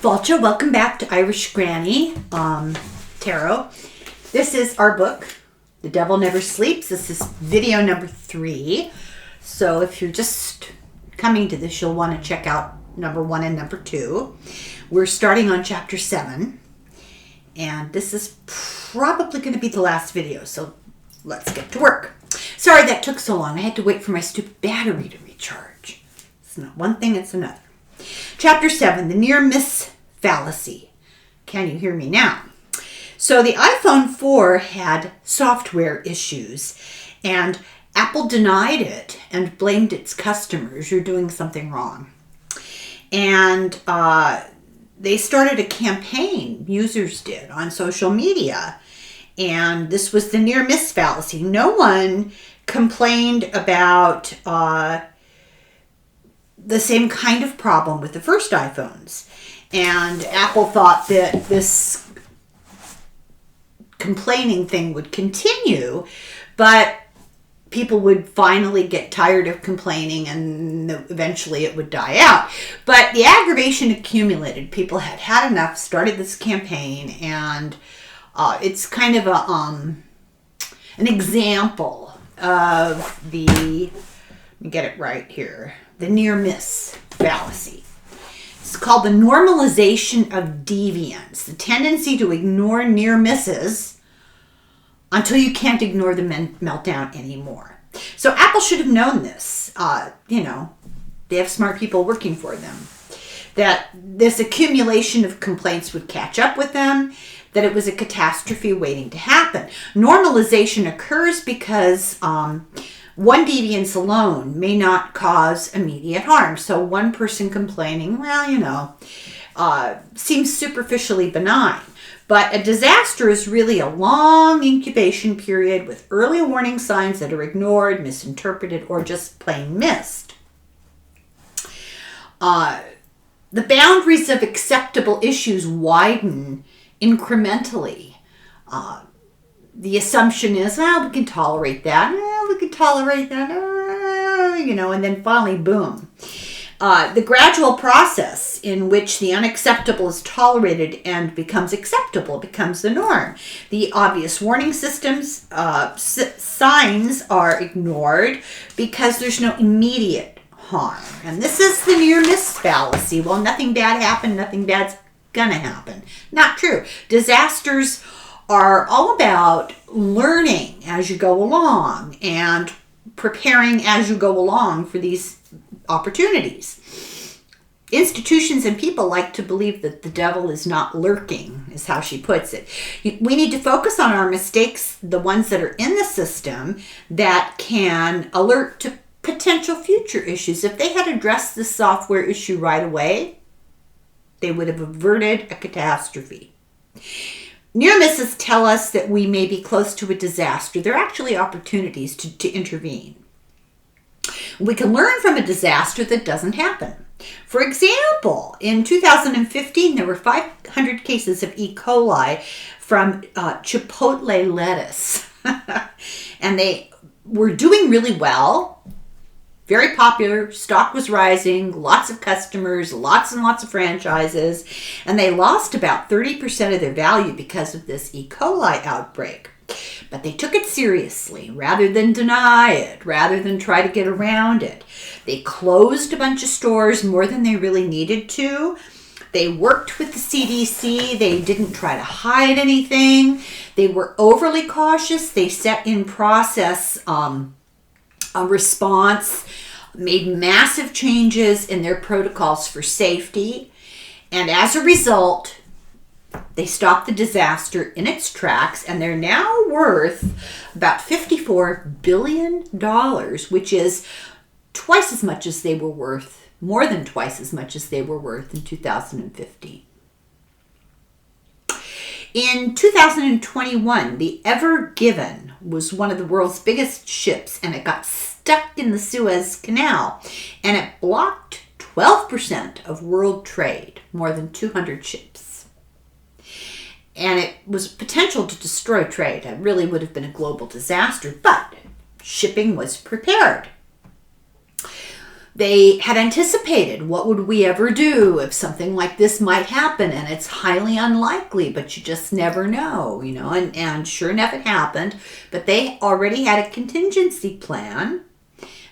Vulture, welcome back to Irish Granny Tarot. This is our book, The Devil Never Sleeps. This is video number 3. So if you're just coming to this, you'll want to check out number 1 and number 2. We're starting on chapter 7. And this is probably going to be the last video, so let's get to work. Sorry that took so long. I had to wait for my stupid battery to recharge. It's not one thing, it's another. Chapter 7, the near-miss fallacy. Can you hear me now? So the iPhone 4 had software issues, and Apple denied it and blamed its customers. You're doing something wrong. And they started a campaign, users did, on social media. And this was the near-miss fallacy. No one complained about the same kind of problem with the first iPhones. And Apple thought that this complaining thing would continue, but people would finally get tired of complaining and eventually it would die out. But the aggravation accumulated. People had had enough, started this campaign, and it's kind of an example of the, let me get it right here, the near-miss fallacy. It's called the normalization of deviance, the tendency to ignore near misses until you can't ignore the meltdown anymore. So Apple should have known this. They have smart people working for them. That this accumulation of complaints would catch up with them, that it was a catastrophe waiting to happen. Normalization occurs because one deviance alone may not cause immediate harm. So one person complaining, seems superficially benign. But a disaster is really a long incubation period with early warning signs that are ignored, misinterpreted, or just plain missed. The boundaries of acceptable issues widen incrementally. The assumption is, we can tolerate that. And then finally, boom. The gradual process in which the unacceptable is tolerated and becomes acceptable becomes the norm. The obvious warning systems, signs are ignored because there's no immediate harm. And this is the near-miss fallacy. Well, nothing bad happened, nothing bad's gonna happen. Not true. Disasters are all about learning as you go along and preparing as you go along for these opportunities. Institutions and people like to believe that the devil is not lurking, is how she puts it. We need to focus on our mistakes, the ones that are in the system that can alert to potential future issues. If they had addressed the software issue right away, they would have averted a catastrophe. Near misses tell us that we may be close to a disaster. They're actually opportunities to intervene. We can learn from a disaster that doesn't happen. For example, in 2015, there were 500 cases of E. coli from Chipotle lettuce. And they were doing really well. Very popular, stock was rising, lots of customers, lots and lots of franchises, and they lost about 30% of their value because of this E. coli outbreak. But they took it seriously, rather than deny it, rather than try to get around it. They closed a bunch of stores more than they really needed to. They worked with the CDC. They didn't try to hide anything. They were overly cautious. They set in process a response, made massive changes in their protocols for safety, and as a result, they stopped the disaster in its tracks, and they're now worth about $54 billion, which is twice as much as they were worth, more than twice as much as they were worth in 2015. In 2021, the Ever Given was one of the world's biggest ships, and it got stuck in the Suez Canal, and it blocked 12% of world trade, more than 200 ships. And it was potential to destroy trade. It really would have been a global disaster, but shipping was prepared. They had anticipated, what would we ever do if something like this might happen? And it's highly unlikely, but you just never know, and sure enough it happened. But they already had a contingency plan.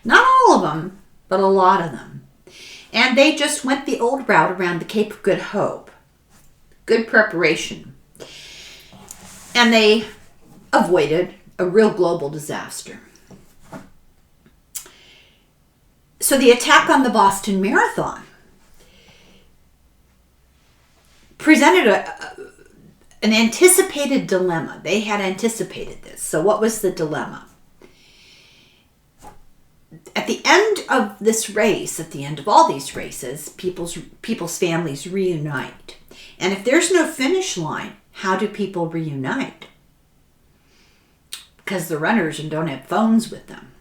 Not all of them, but a lot of them. And they just went the old route around the Cape of Good Hope. Good preparation. And they avoided a real global disaster. So the attack on the Boston Marathon presented an anticipated dilemma. They had anticipated this. So what was the dilemma? At the end of this race, at the end of all these races, people's families reunite. And if there's no finish line, how do people reunite? Because the runners don't have phones with them.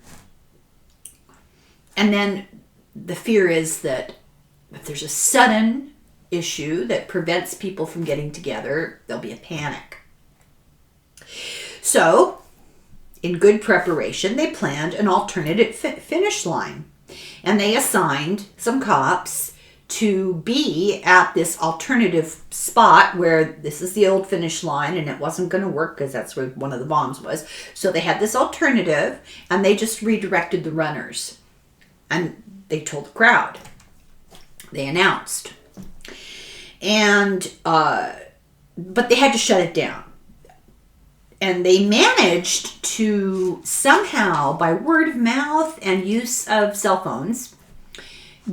And then the fear is that if there's a sudden issue that prevents people from getting together, there'll be a panic. So, in good preparation, they planned an alternative finish line. And they assigned some cops to be at this alternative spot where this is the old finish line and it wasn't going to work because that's where one of the bombs was. So they had this alternative and they just redirected the runners. And they told the crowd. They announced. And, but they had to shut it down. And they managed to somehow, by word of mouth and use of cell phones,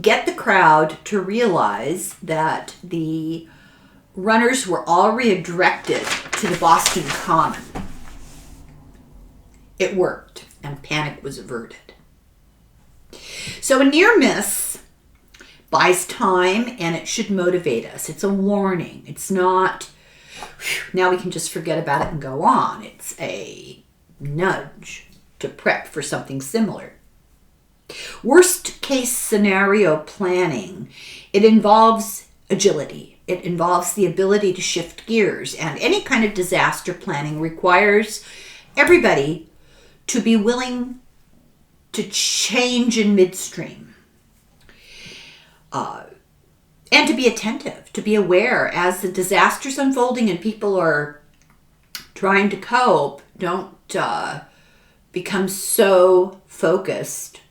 get the crowd to realize that the runners were all redirected to the Boston Common. It worked, and panic was averted. So a near miss buys time, and it should motivate us. It's a warning. It's not, now we can just forget about it and go on. It's a nudge to prep for something similar. Worst case scenario planning, it involves agility. It involves the ability to shift gears, and any kind of disaster planning requires everybody to be willing to change in midstream. And to be attentive, to be aware as the disaster's unfolding and people are trying to cope. Don't become so focused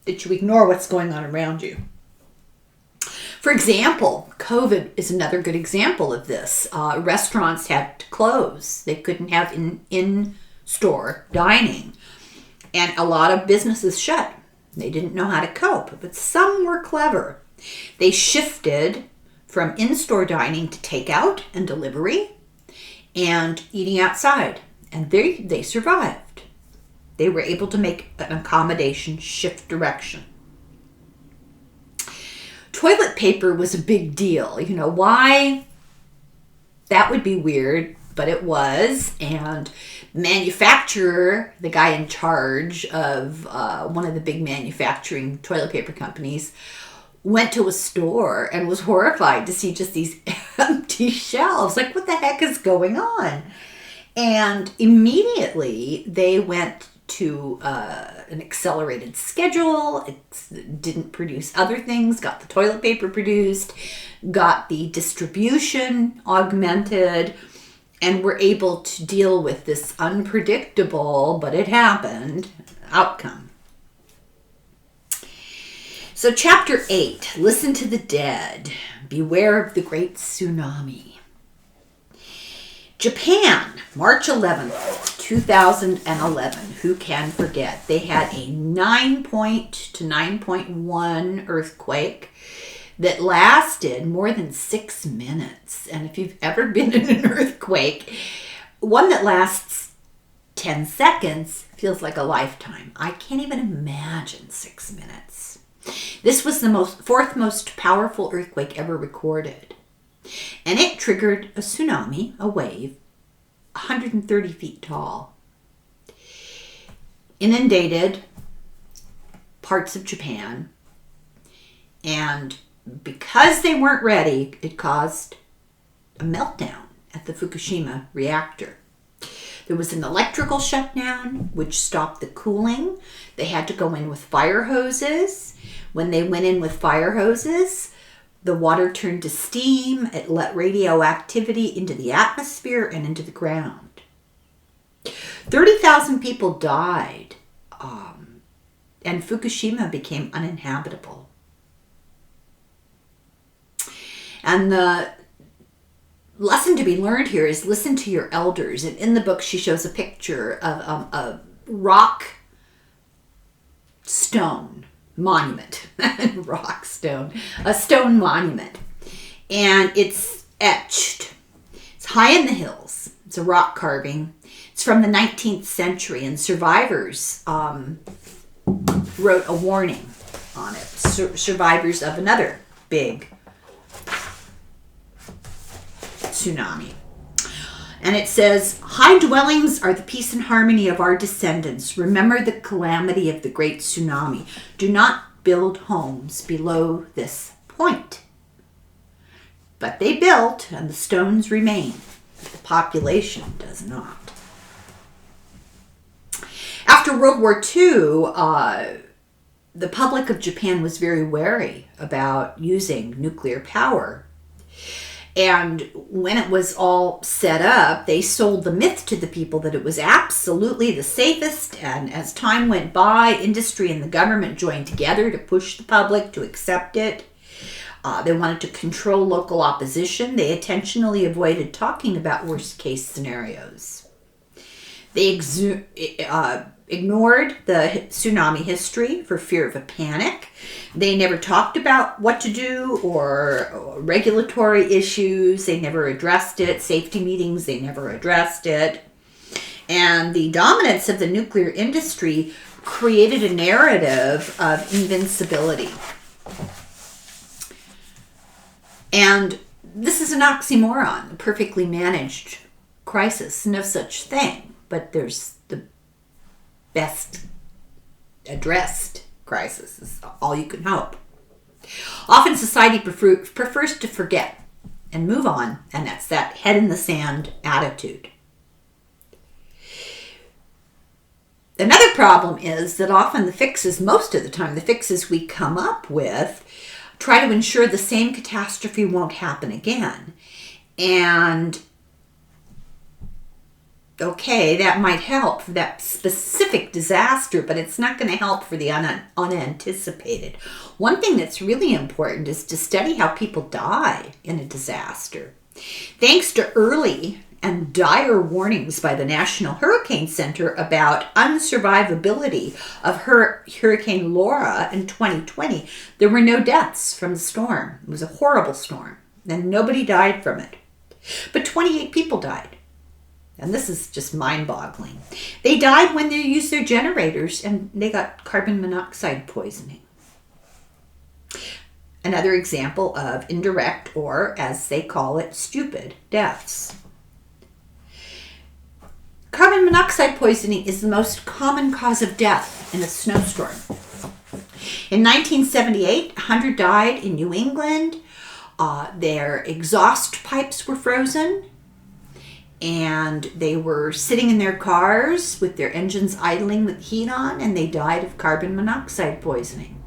that you ignore what's going on around you. For example, COVID is another good example of this. Restaurants had to close. They couldn't have in-store dining. And a lot of businesses shut. They didn't know how to cope, but some were clever. They shifted from in-store dining to takeout and delivery and eating outside. And they survived. They were able to make an accommodation, shift direction. Toilet paper was a big deal. Why? That would be weird, but it was. And manufacturer, the guy in charge of one of the big manufacturing toilet paper companies, went to a store and was horrified to see just these empty shelves. Like, what the heck is going on? And immediately they went to an accelerated schedule. It didn't produce other things, got the toilet paper produced, got the distribution augmented, and were able to deal with this unpredictable, but it happened, outcome. So chapter 8, Listen to the Dead. Beware of the Great Tsunami. Japan, March 11th, 2011. Who can forget? They had a 9 to 9.1 earthquake that lasted more than 6 minutes. And if you've ever been in an earthquake, one that lasts 10 seconds feels like a lifetime. I can't even imagine 6 minutes. This was the fourth most powerful earthquake ever recorded. And it triggered a tsunami, a wave, 130 feet tall. Inundated parts of Japan. And because they weren't ready, it caused a meltdown at the Fukushima reactor. There was an electrical shutdown, which stopped the cooling. They had to go in with fire hoses, When they went in with fire hoses, the water turned to steam. It let radioactivity into the atmosphere and into the ground. 30,000 people died, and Fukushima became uninhabitable. And the lesson to be learned here is listen to your elders. And in the book, she shows a picture of a rock stone monument. A stone monument. And it's etched. It's high in the hills. It's a rock carving. It's from the 19th century, and survivors wrote a warning on it. Survivors of another big tsunami. And it says, "High dwellings are the peace and harmony of our descendants. Remember the calamity of the great tsunami. Do not build homes below this point." But they built, and the stones remain. The population does not. After World War II, the public of Japan was very wary about using nuclear power. And when it was all set up, they sold the myth to the people that it was absolutely the safest. And as time went by, industry and the government joined together to push the public to accept it. They wanted to control local opposition. They intentionally avoided talking about worst case scenarios. They ignored the tsunami history for fear of a panic. They never talked about what to do or regulatory issues. They never addressed it. Safety meetings, they never addressed it. And the dominance of the nuclear industry created a narrative of invincibility. And this is an oxymoron, a perfectly managed crisis. No such thing, but there's the best addressed crisis is all you can hope. Often society prefers to forget and move on, and that's that head in the sand attitude. Another problem is that often most of the time, the fixes we come up with try to ensure the same catastrophe won't happen again. And okay, that might help for that specific disaster, but it's not going to help for the unanticipated. One thing that's really important is to study how people die in a disaster. Thanks to early and dire warnings by the National Hurricane Center about unsurvivability of Hurricane Laura in 2020, there were no deaths from the storm. It was a horrible storm, and nobody died from it. But 28 people died. And this is just mind-boggling. They died when they used their generators and they got carbon monoxide poisoning. Another example of indirect, or as they call it, stupid deaths. Carbon monoxide poisoning is the most common cause of death in a snowstorm. In 1978, 100 died in New England. Their exhaust pipes were frozen, and they were sitting in their cars with their engines idling with heat on, and they died of carbon monoxide poisoning.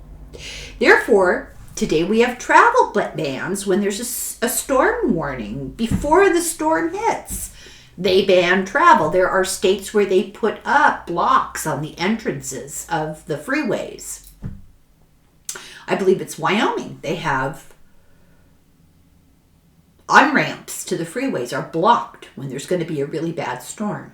Therefore, today we have travel bans when there's a storm warning before the storm hits. They ban travel. There are states where they put up blocks on the entrances of the freeways. I believe it's Wyoming. They have on-ramps to the freeways are blocked when there's going to be a really bad storm.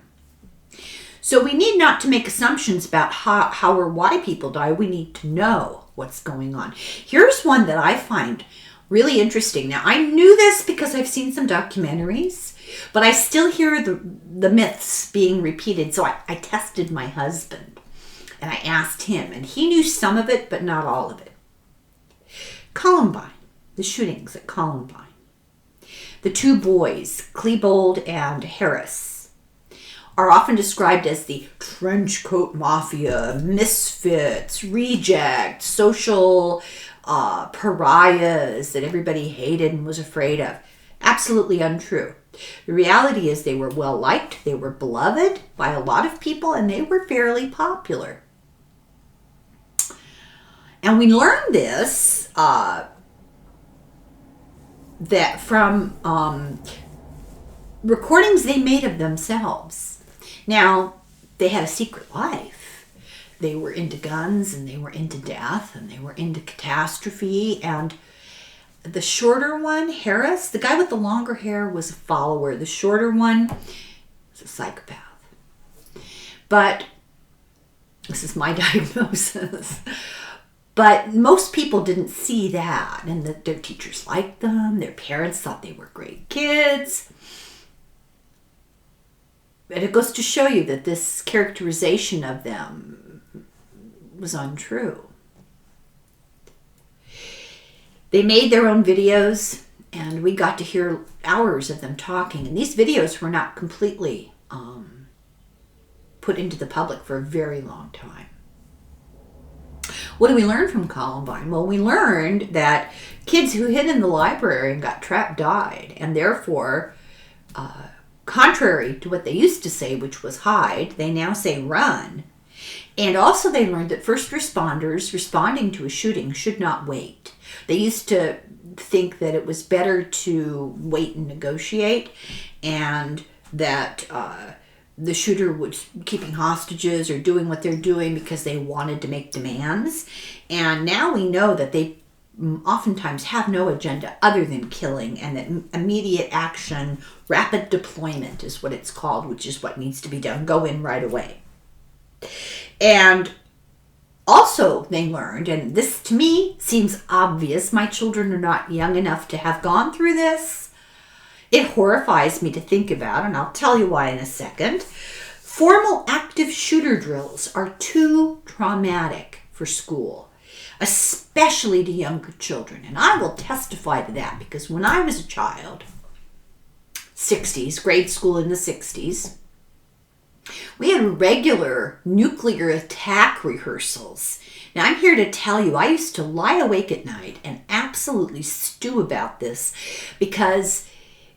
So we need not to make assumptions about how or why people die. We need to know what's going on. Here's one that I find really interesting. Now, I knew this because I've seen some documentaries, but I still hear the myths being repeated. So I tested my husband and I asked him, and he knew some of it, but not all of it. Columbine, the shootings at Columbine. The two boys, Klebold and Harris, are often described as the trench coat mafia, misfits, rejects, social pariahs that everybody hated and was afraid of. Absolutely untrue. The reality is they were well liked, they were beloved by a lot of people, and they were fairly popular. And we learned this that from recordings they made of themselves. Now, they had a secret life. They were into guns, and they were into death, and they were into catastrophe. And the shorter one, Harris, the guy with the longer hair, was a follower. The shorter one was a psychopath. But this is my diagnosis. But most people didn't see that, and that their teachers liked them. Their parents thought they were great kids. And it goes to show you that this characterization of them was untrue. They made their own videos, and we got to hear hours of them talking. And these videos were not completely put into the public for a very long time. What do we learn from Columbine? Well, we learned that kids who hid in the library and got trapped died, and therefore, contrary to what they used to say, which was hide, they now say run. And also they learned that first responders responding to a shooting should not wait. They used to think that it was better to wait and negotiate, and that the shooter was keeping hostages or doing what they're doing because they wanted to make demands. And now we know that they oftentimes have no agenda other than killing, and that immediate action, rapid deployment is what it's called, which is what needs to be done. Go in right away. And also they learned, and this to me seems obvious, my children are not young enough to have gone through this. It horrifies me to think about, and I'll tell you why in a second. Formal active shooter drills are too traumatic for school, especially to younger children. And I will testify to that, because when I was a child, 60s, grade school in the 60s, we had regular nuclear attack rehearsals. Now, I'm here to tell you, I used to lie awake at night and absolutely stew about this, because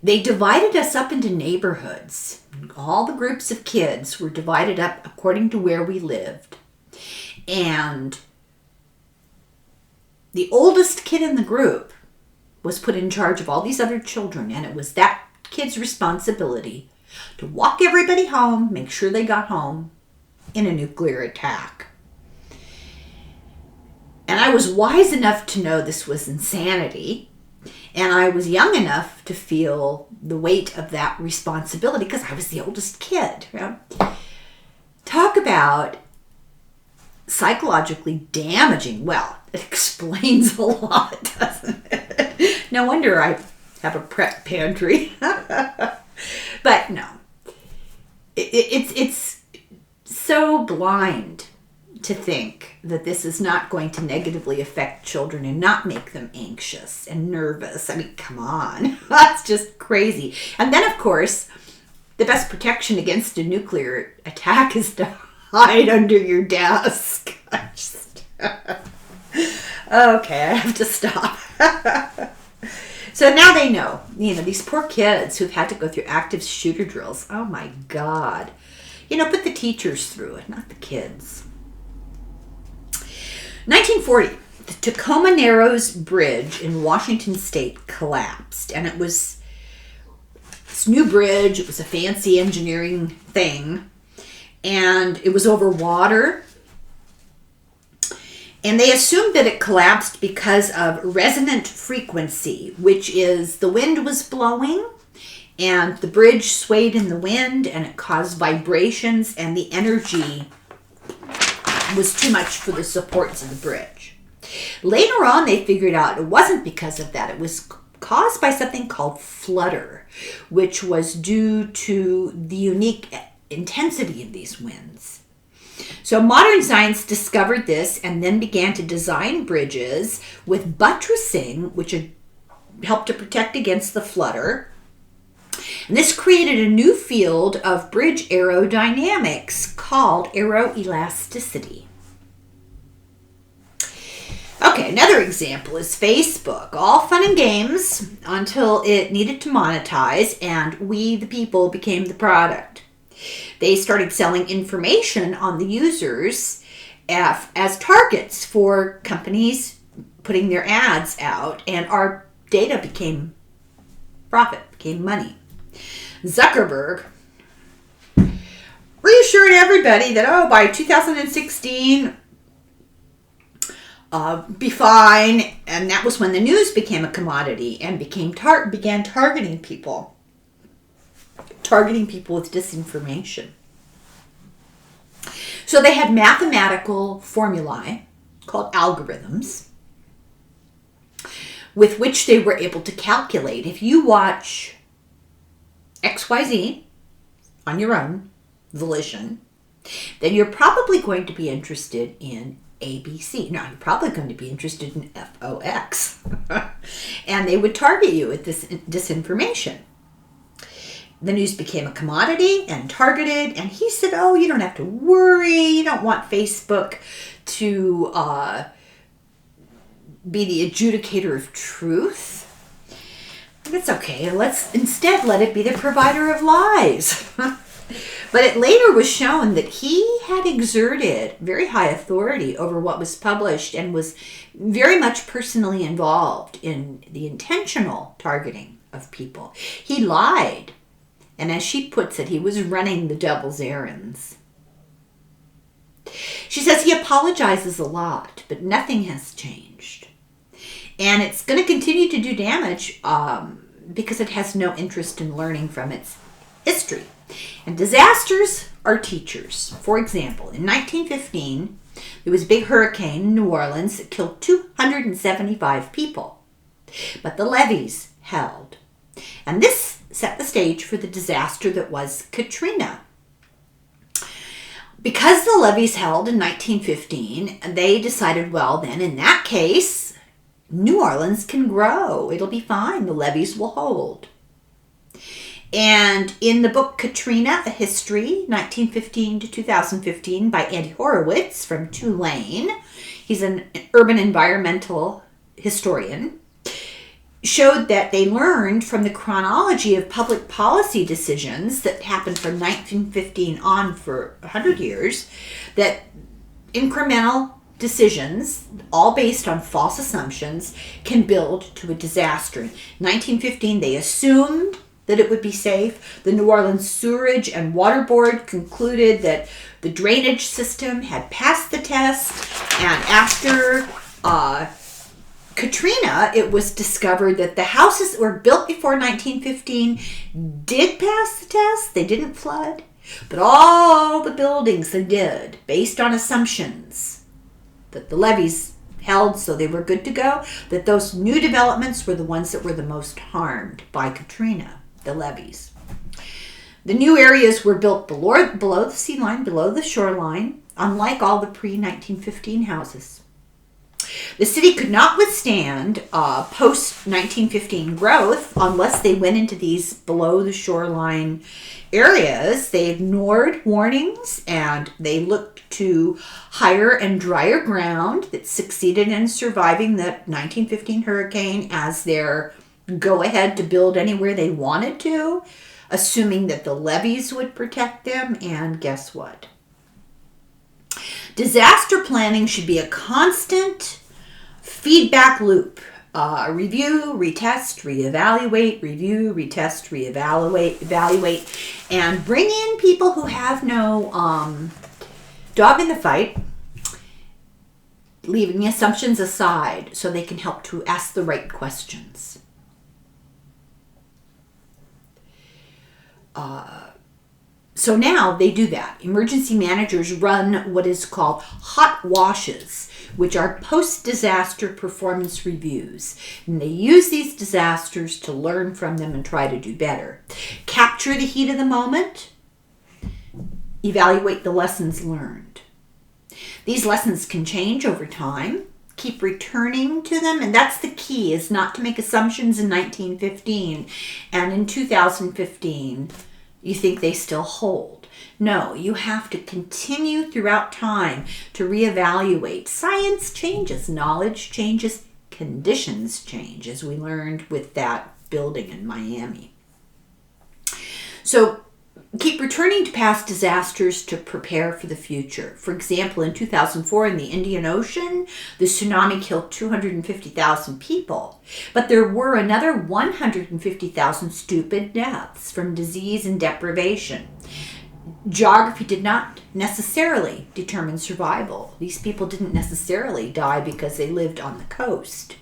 they divided us up into neighborhoods. All the groups of kids were divided up according to where we lived. And the oldest kid in the group was put in charge of all these other children, and it was that kid's responsibility to walk everybody home, make sure they got home in a nuclear attack. And I was wise enough to know this was insanity, and I was young enough to feel the weight of that responsibility because I was the oldest kid. You know? Talk about psychologically damaging. Well, it explains a lot, doesn't it? No wonder I have a prep pantry. But no, it's so blind to think that this is not going to negatively affect children and not make them anxious and nervous. I mean, come on. That's just crazy. And then, of course, the best protection against a nuclear attack is to hide under your desk. Okay, I have to stop. So now they know, these poor kids who've had to go through active shooter drills. Oh my God. Put the teachers through it, not the kids. 1940, the Tacoma Narrows Bridge in Washington State collapsed. And it was this new bridge. It was a fancy engineering thing. And it was over water. And they assumed that it collapsed because of resonant frequency, which is the wind was blowing and the bridge swayed in the wind and it caused vibrations, and the energy was too much for the supports of the bridge. Later on, they figured out it wasn't because of that. It was caused by something called flutter, which was due to the unique intensity of these winds. So modern science discovered this and then began to design bridges with buttressing, which helped to protect against the flutter. And this created a new field of bridge aerodynamics called aeroelasticity. Okay, another example is Facebook. All fun and games until it needed to monetize, and we, the people, became the product. They started selling information on the users, as targets for companies putting their ads out, and our data became profit, became money. Zuckerberg reassured everybody that, by 2016, be fine. And that was when the news became a commodity and began targeting people with disinformation. So they had mathematical formulae called algorithms with which they were able to calculate, if you watch XYZ on your own volition, then you're probably going to be interested in ABC. No, you're probably going to be interested in FOX. And they would target you with this disinformation. The news became a commodity and targeted, and he said, you don't have to worry. You don't want Facebook to be the adjudicator of truth. That's okay. Let's instead let it be the provider of lies. But it later was shown that he had exerted very high authority over what was published and was very much personally involved in the intentional targeting of people. He lied. And as she puts it, he was running the devil's errands. She says he apologizes a lot, but nothing has changed. And it's going to continue to do damage because it has no interest in learning from its history. And disasters are teachers. For example, in 1915, there was a big hurricane in New Orleans that killed 275 people. But the levees held. And this set the stage for the disaster that was Katrina. Because the levees held in 1915, they decided, well, then in that case, New Orleans can grow. It'll be fine. The levees will hold. And in the book Katrina, A History, 1915 to 2015, by Andy Horowitz from Tulane, he's an urban environmental historian, showed that they learned from the chronology of public policy decisions that happened from 1915 on for 100 years, that incremental decisions, all based on false assumptions, can build to a disaster. In 1915, they assumed that it would be safe. The New Orleans Sewerage and Water Board concluded that the drainage system had passed the test, and after Katrina, it was discovered that the houses that were built before 1915 did pass the test. They didn't flood. But all the buildings they did, based on assumptions that the levees held so they were good to go, that those new developments were the ones that were the most harmed by Katrina, the levees. The new areas were built below the sea line, below the shoreline, unlike all the pre-1915 houses. The city could not withstand post-1915 growth unless they went into these below the shoreline areas. They ignored warnings and they looked to higher and drier ground that succeeded in surviving the 1915 hurricane as their go-ahead to build anywhere they wanted to, assuming that the levees would protect them. And guess what? Disaster planning should be a constant feedback loop. Review, retest, reevaluate, review, retest, reevaluate, evaluate, and bring in people who have no dog in the fight, leaving the assumptions aside so they can help to ask the right questions. So now they do that. Emergency managers run what is called hot washes, which are post-disaster performance reviews. And they use these disasters to learn from them and try to do better. Capture the heat of the moment. Evaluate the lessons learned. These lessons can change over time. Keep returning to them. And that's the key, is not to make assumptions in 1915 and in 2015 you think they still hold. No, you have to continue throughout time to reevaluate. Science changes, knowledge changes, conditions change, as we learned with that building in Miami. So keep returning to past disasters to prepare for the future. For example, in 2004 in the Indian Ocean, the tsunami killed 250,000 people, but there were another 150,000 stupid deaths from disease and deprivation. Geography did not necessarily determine survival. These people didn't necessarily die because they lived on the coast.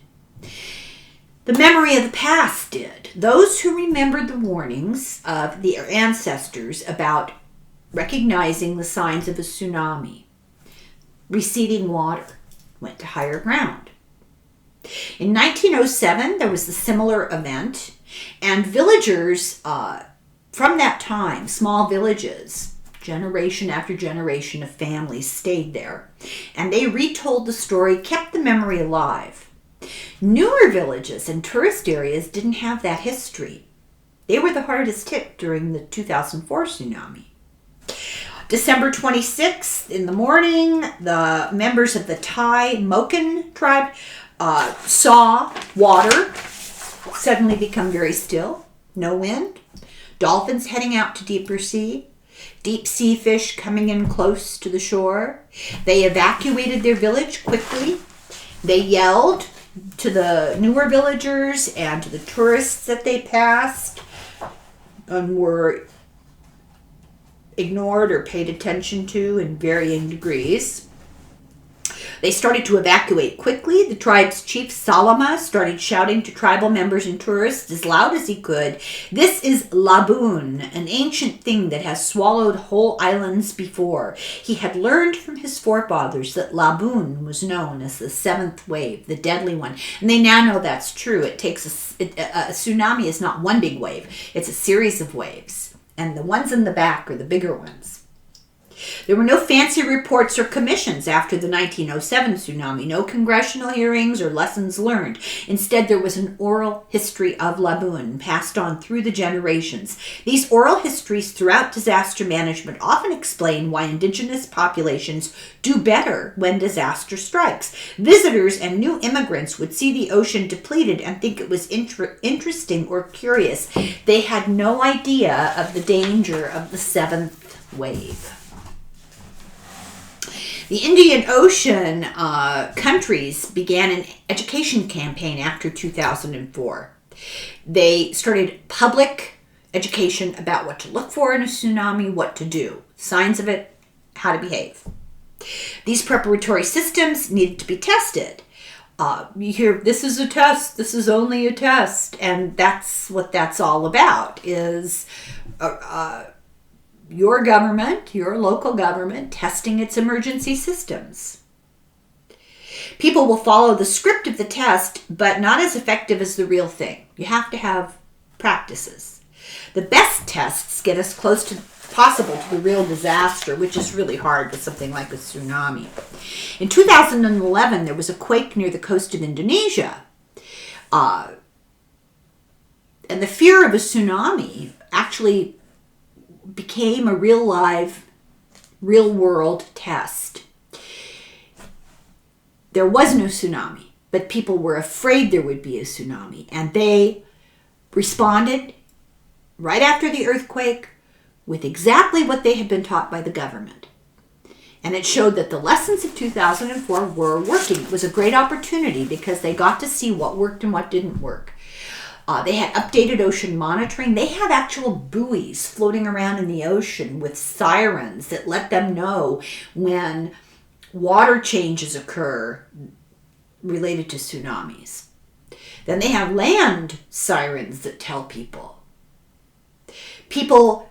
The memory of the past did. Those who remembered the warnings of their ancestors about recognizing the signs of a tsunami, receding water, went to higher ground. In 1907, there was a similar event, and villagers from that time, small villages, generation after generation of families stayed there, and they retold the story, kept the memory alive. Newer villages and tourist areas didn't have that history. They were the hardest hit during the 2004 tsunami. December 26th in the morning, the members of the Thai Moken tribe saw water suddenly become very still, no wind, dolphins heading out to deeper sea, deep sea fish coming in close to the shore. They evacuated their village quickly. They yelled to the newer villagers and to the tourists that they passed and were ignored or paid attention to in varying degrees. They started to evacuate quickly. The tribe's chief, Salama, started shouting to tribal members and tourists as loud as he could, "This is Laboon, an ancient thing that has swallowed whole islands before." He had learned from his forefathers that Laboon was known as the seventh wave, the deadly one. And they now know that's true. It takes a tsunami is not one big wave. It's a series of waves. And the ones in the back are the bigger ones. There were no fancy reports or commissions after the 1907 tsunami, no congressional hearings or lessons learned. Instead, there was an oral history of Laboon passed on through the generations. These oral histories throughout disaster management often explain why indigenous populations do better when disaster strikes. Visitors and new immigrants would see the ocean depleted and think it was interesting or curious. They had no idea of the danger of the seventh wave. The Indian Ocean countries began an education campaign after 2004. They started public education about what to look for in a tsunami, what to do, signs of it, how to behave. These preparatory systems needed to be tested. You hear, this is a test, this is only a test, and that's what that's all about, is your government, your local government, testing its emergency systems. People will follow the script of the test, but not as effective as the real thing. You have to have practices. The best tests get us close to possible to the real disaster, which is really hard with something like a tsunami. In 2011, there was a quake near the coast of Indonesia. And the fear of a tsunami actually became a real live, real world test. There was no tsunami, but people were afraid there would be a tsunami, and they responded right after the earthquake with exactly what they had been taught by the government. And it showed that the lessons of 2004 were working. It was a great opportunity because they got to see what worked and what didn't work. They had updated ocean monitoring. They had actual buoys floating around in the ocean with sirens that let them know when water changes occur related to tsunamis. Then they have land sirens that tell people. People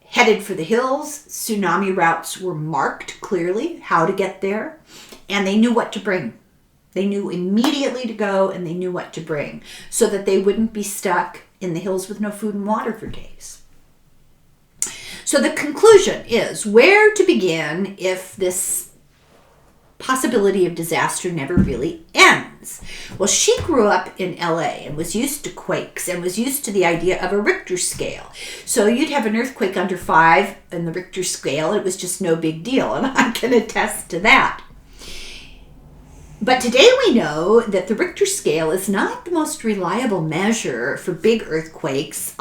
headed for the hills. Tsunami routes were marked clearly, how to get there, and they knew what to bring. They knew immediately to go, and they knew what to bring so that they wouldn't be stuck in the hills with no food and water for days. So the conclusion is where to begin if this possibility of disaster never really ends. Well, she grew up in LA and was used to quakes and was used to the idea of a Richter scale. So you'd have an earthquake under 5 in the Richter scale. It was just no big deal, and I can attest to that. But today we know that the Richter scale is not the most reliable measure for big earthquakes.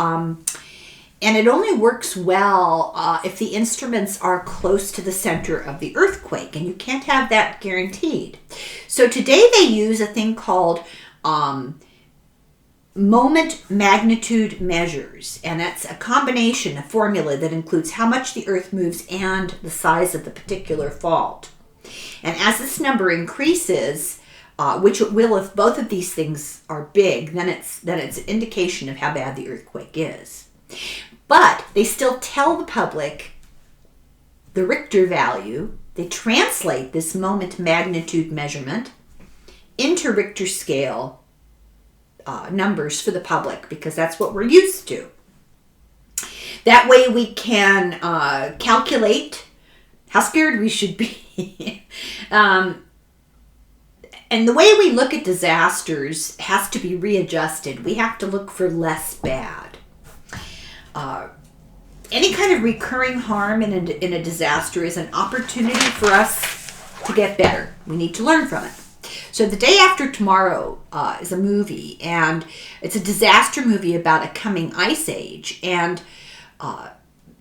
And it only works well if the instruments are close to the center of the earthquake, and you can't have that guaranteed. So today they use a thing called moment magnitude measures, and that's a combination, a formula that includes how much the earth moves and the size of the particular fault. And as this number increases, which it will if both of these things are big, then it's an indication of how bad the earthquake is. But they still tell the public the Richter value. They translate this moment magnitude measurement into Richter scale numbers for the public, because that's what we're used to. That way we can calculate how scared we should be. And the way we look at disasters has to be readjusted. We have to look for less bad. Any kind of recurring harm in a disaster is an opportunity for us to get better. We need to learn from it. So The Day After Tomorrow is a movie, and it's a disaster movie about a coming ice age. And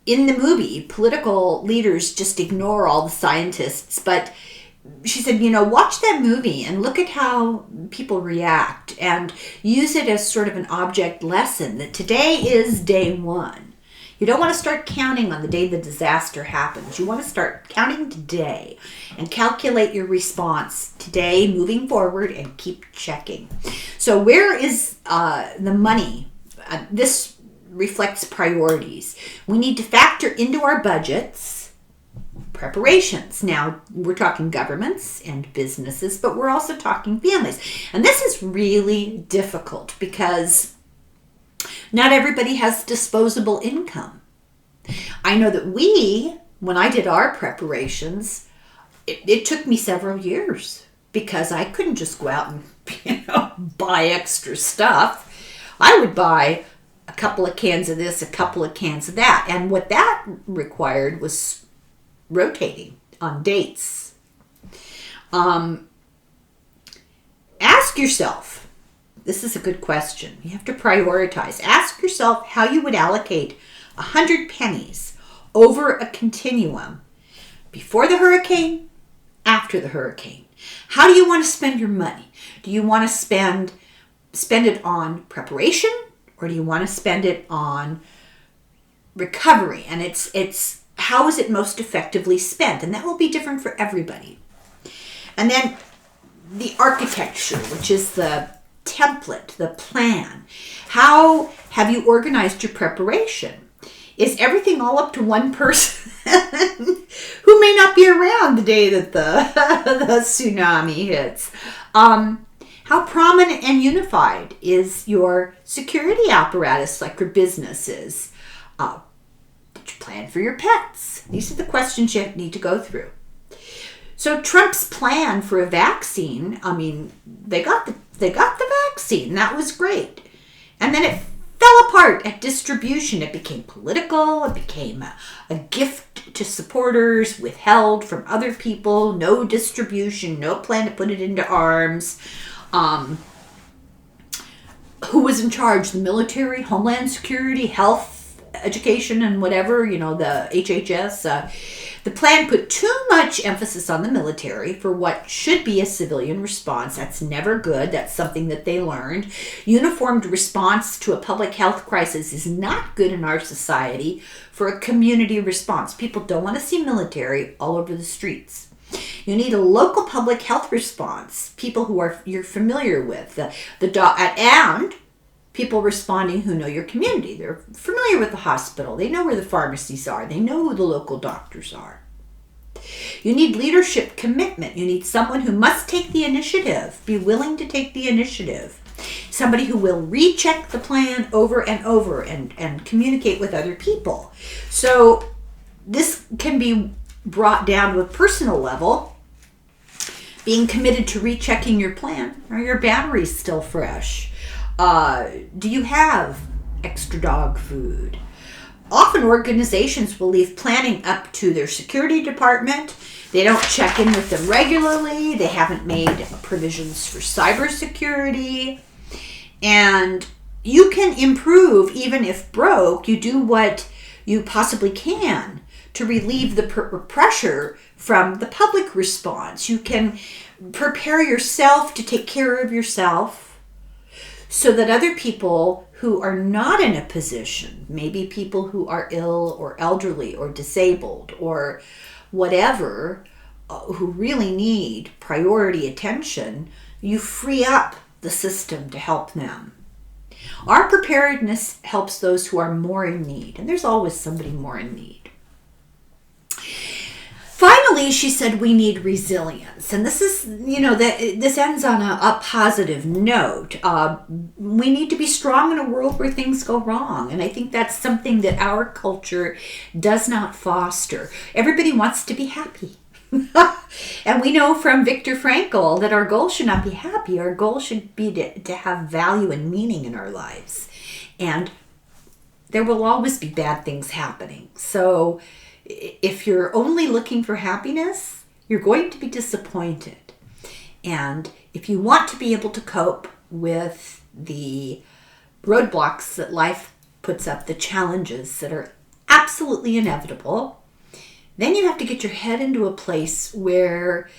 in the movie, political leaders just ignore all the scientists, but she said, watch that movie and look at how people react and use it as sort of an object lesson that today is day one. You don't want to start counting on the day the disaster happens. You want to start counting today and calculate your response today, moving forward, and keep checking. So where is the money? This reflects priorities. We need to factor into our budgets preparations. Now, we're talking governments and businesses, but we're also talking families. And this is really difficult because not everybody has disposable income. I know that when I did our preparations, it took me several years because I couldn't just go out and buy extra stuff. I would buy a couple of cans of this, a couple of cans of that. And what that required was rotating on dates. Ask yourself, this is a good question. You have to prioritize. Ask yourself how you would allocate 100 pennies over a continuum before the hurricane, after the hurricane. How do you want to spend your money? Do you want to spend it on preparation, or do you want to spend it on recovery? And it's how is it most effectively spent? And that will be different for everybody. And then the architecture, which is the template, the plan. How have you organized your preparation? Is everything all up to one person who may not be around the day that the tsunami hits? How prominent and unified is your security apparatus, like your businesses? Did you plan for your pets? These are the questions you need to go through. So Trump's plan for a vaccine, they got the vaccine. That was great. And then it fell apart at distribution. It became political. It became a gift to supporters, withheld from other people, no distribution, no plan to put it into arms. Who was in charge? The military, Homeland Security, health, education, and whatever, the HHS. The plan put too much emphasis on the military for what should be a civilian response. That's never good. That's something that they learned. Uniformed response to a public health crisis is not good in our society for a community response. People don't want to see military all over the streets. You need a local public health response. People who you're familiar with, and people responding who know your community. They're familiar with the hospital. They know where the pharmacies are. They know who the local doctors are. You need leadership commitment. You need someone who must take the initiative, be willing to take the initiative. Somebody who will recheck the plan over and over and communicate with other people. So this can be brought down to a personal level. Being committed to rechecking your plan. Are your batteries still fresh? Do you have extra dog food? Often organizations will leave planning up to their security department. They don't check in with them regularly. They haven't made provisions for cybersecurity. And you can improve even if broke. You do what you possibly can to relieve the pressure from the public response. You can prepare yourself to take care of yourself so that other people who are not in a position, maybe people who are ill or elderly or disabled or whatever, who really need priority attention, you free up the system to help them. Our preparedness helps those who are more in need, and there's always somebody more in need. Finally, she said we need resilience, and this is, this ends on a positive note. We need to be strong in a world where things go wrong, and I think that's something that our culture does not foster. Everybody wants to be happy. And we know from Viktor Frankl that our goal should not be happy. Our goal should be to have value and meaning in our lives. And there will always be bad things happening. So if you're only looking for happiness, you're going to be disappointed. And if you want to be able to cope with the roadblocks that life puts up, the challenges that are absolutely inevitable, then you have to get your head into a place where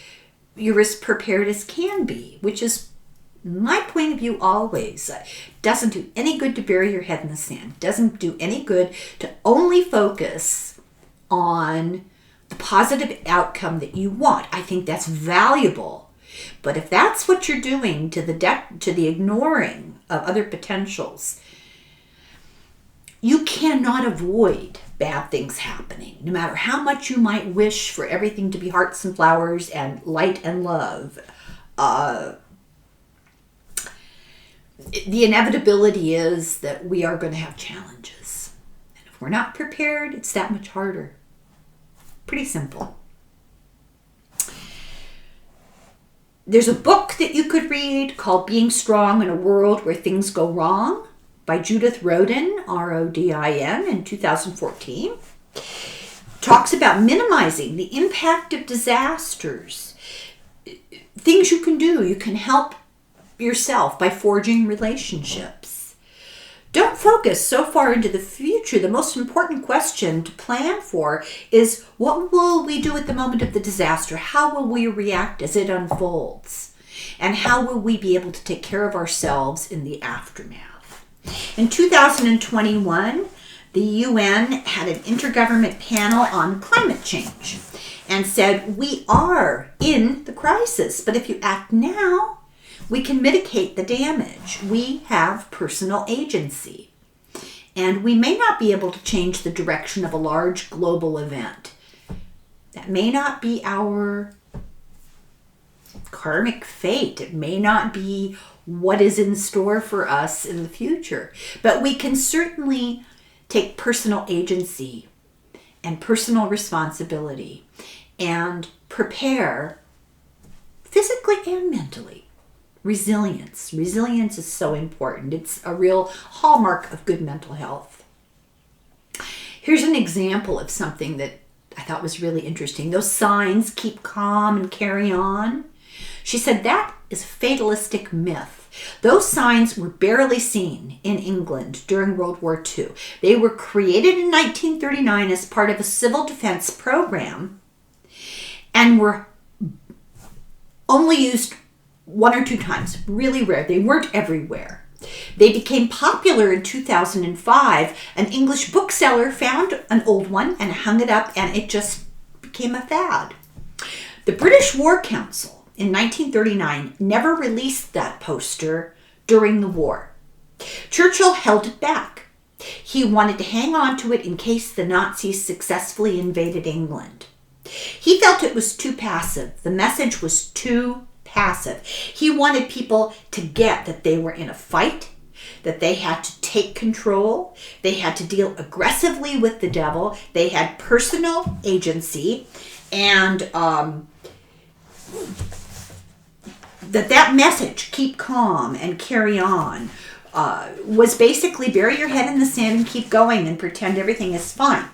you're as prepared as can be, which is my point of view always. It doesn't do any good to bury your head in the sand. It doesn't do any good to only focus on the positive outcome that you want. I think that's valuable. But if that's what you're doing to the ignoring of other potentials, you cannot avoid bad things happening, no matter how much you might wish for everything to be hearts and flowers and light and love. The inevitability is that we are going to have challenges. And if we're not prepared, it's that much harder. Pretty simple. There's a book that you could read called Being Strong in a World Where Things Go Wrong by Judith Rodin, R-O-D-I-N, in 2014. Talks about minimizing the impact of disasters. Things you can do. You can help yourself by forging relationships. Don't focus so far into the future. The most important question to plan for is, what will we do at the moment of the disaster? How will we react as it unfolds? And how will we be able to take care of ourselves in the aftermath? In 2021, the UN had an intergovernment panel on climate change and said, we are in the crisis, but if you act now, we can mitigate the damage. We have personal agency. And we may not be able to change the direction of a large global event. That may not be our karmic fate. It may not be what is in store for us in the future. But we can certainly take personal agency and personal responsibility and prepare physically and mentally. Resilience. Resilience is so important. It's a real hallmark of good mental health. Here's an example of something that I thought was really interesting. Those signs, keep calm and carry on. She said that is a fatalistic myth. Those signs were barely seen in England during World War II. They were created in 1939 as part of a civil defense program and were only used one or two times, really rare. They weren't everywhere. They became popular in 2005. An English bookseller found an old one and hung it up, and it just became a fad. The British War Council in 1939 never released that poster during the war. Churchill held it back. He wanted to hang on to it in case the Nazis successfully invaded England. He felt it was too passive. The message was too passive. He wanted people to get that they were in a fight, that they had to take control, they had to deal aggressively with the devil, they had personal agency, and that message, keep calm and carry on, was basically bury your head in the sand and keep going and pretend everything is fine.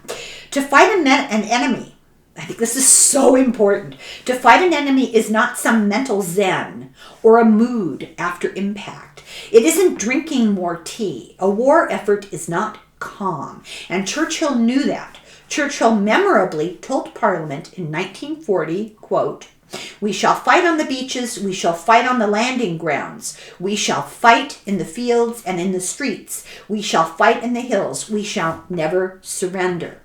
To fight an enemy I think this is so important. To fight an enemy is not some mental zen or a mood after impact. It isn't drinking more tea. A war effort is not calm. And Churchill knew that. Churchill memorably told Parliament in 1940, quote, "We shall fight on the beaches, we shall fight on the landing grounds, we shall fight in the fields and in the streets, we shall fight in the hills, we shall never surrender."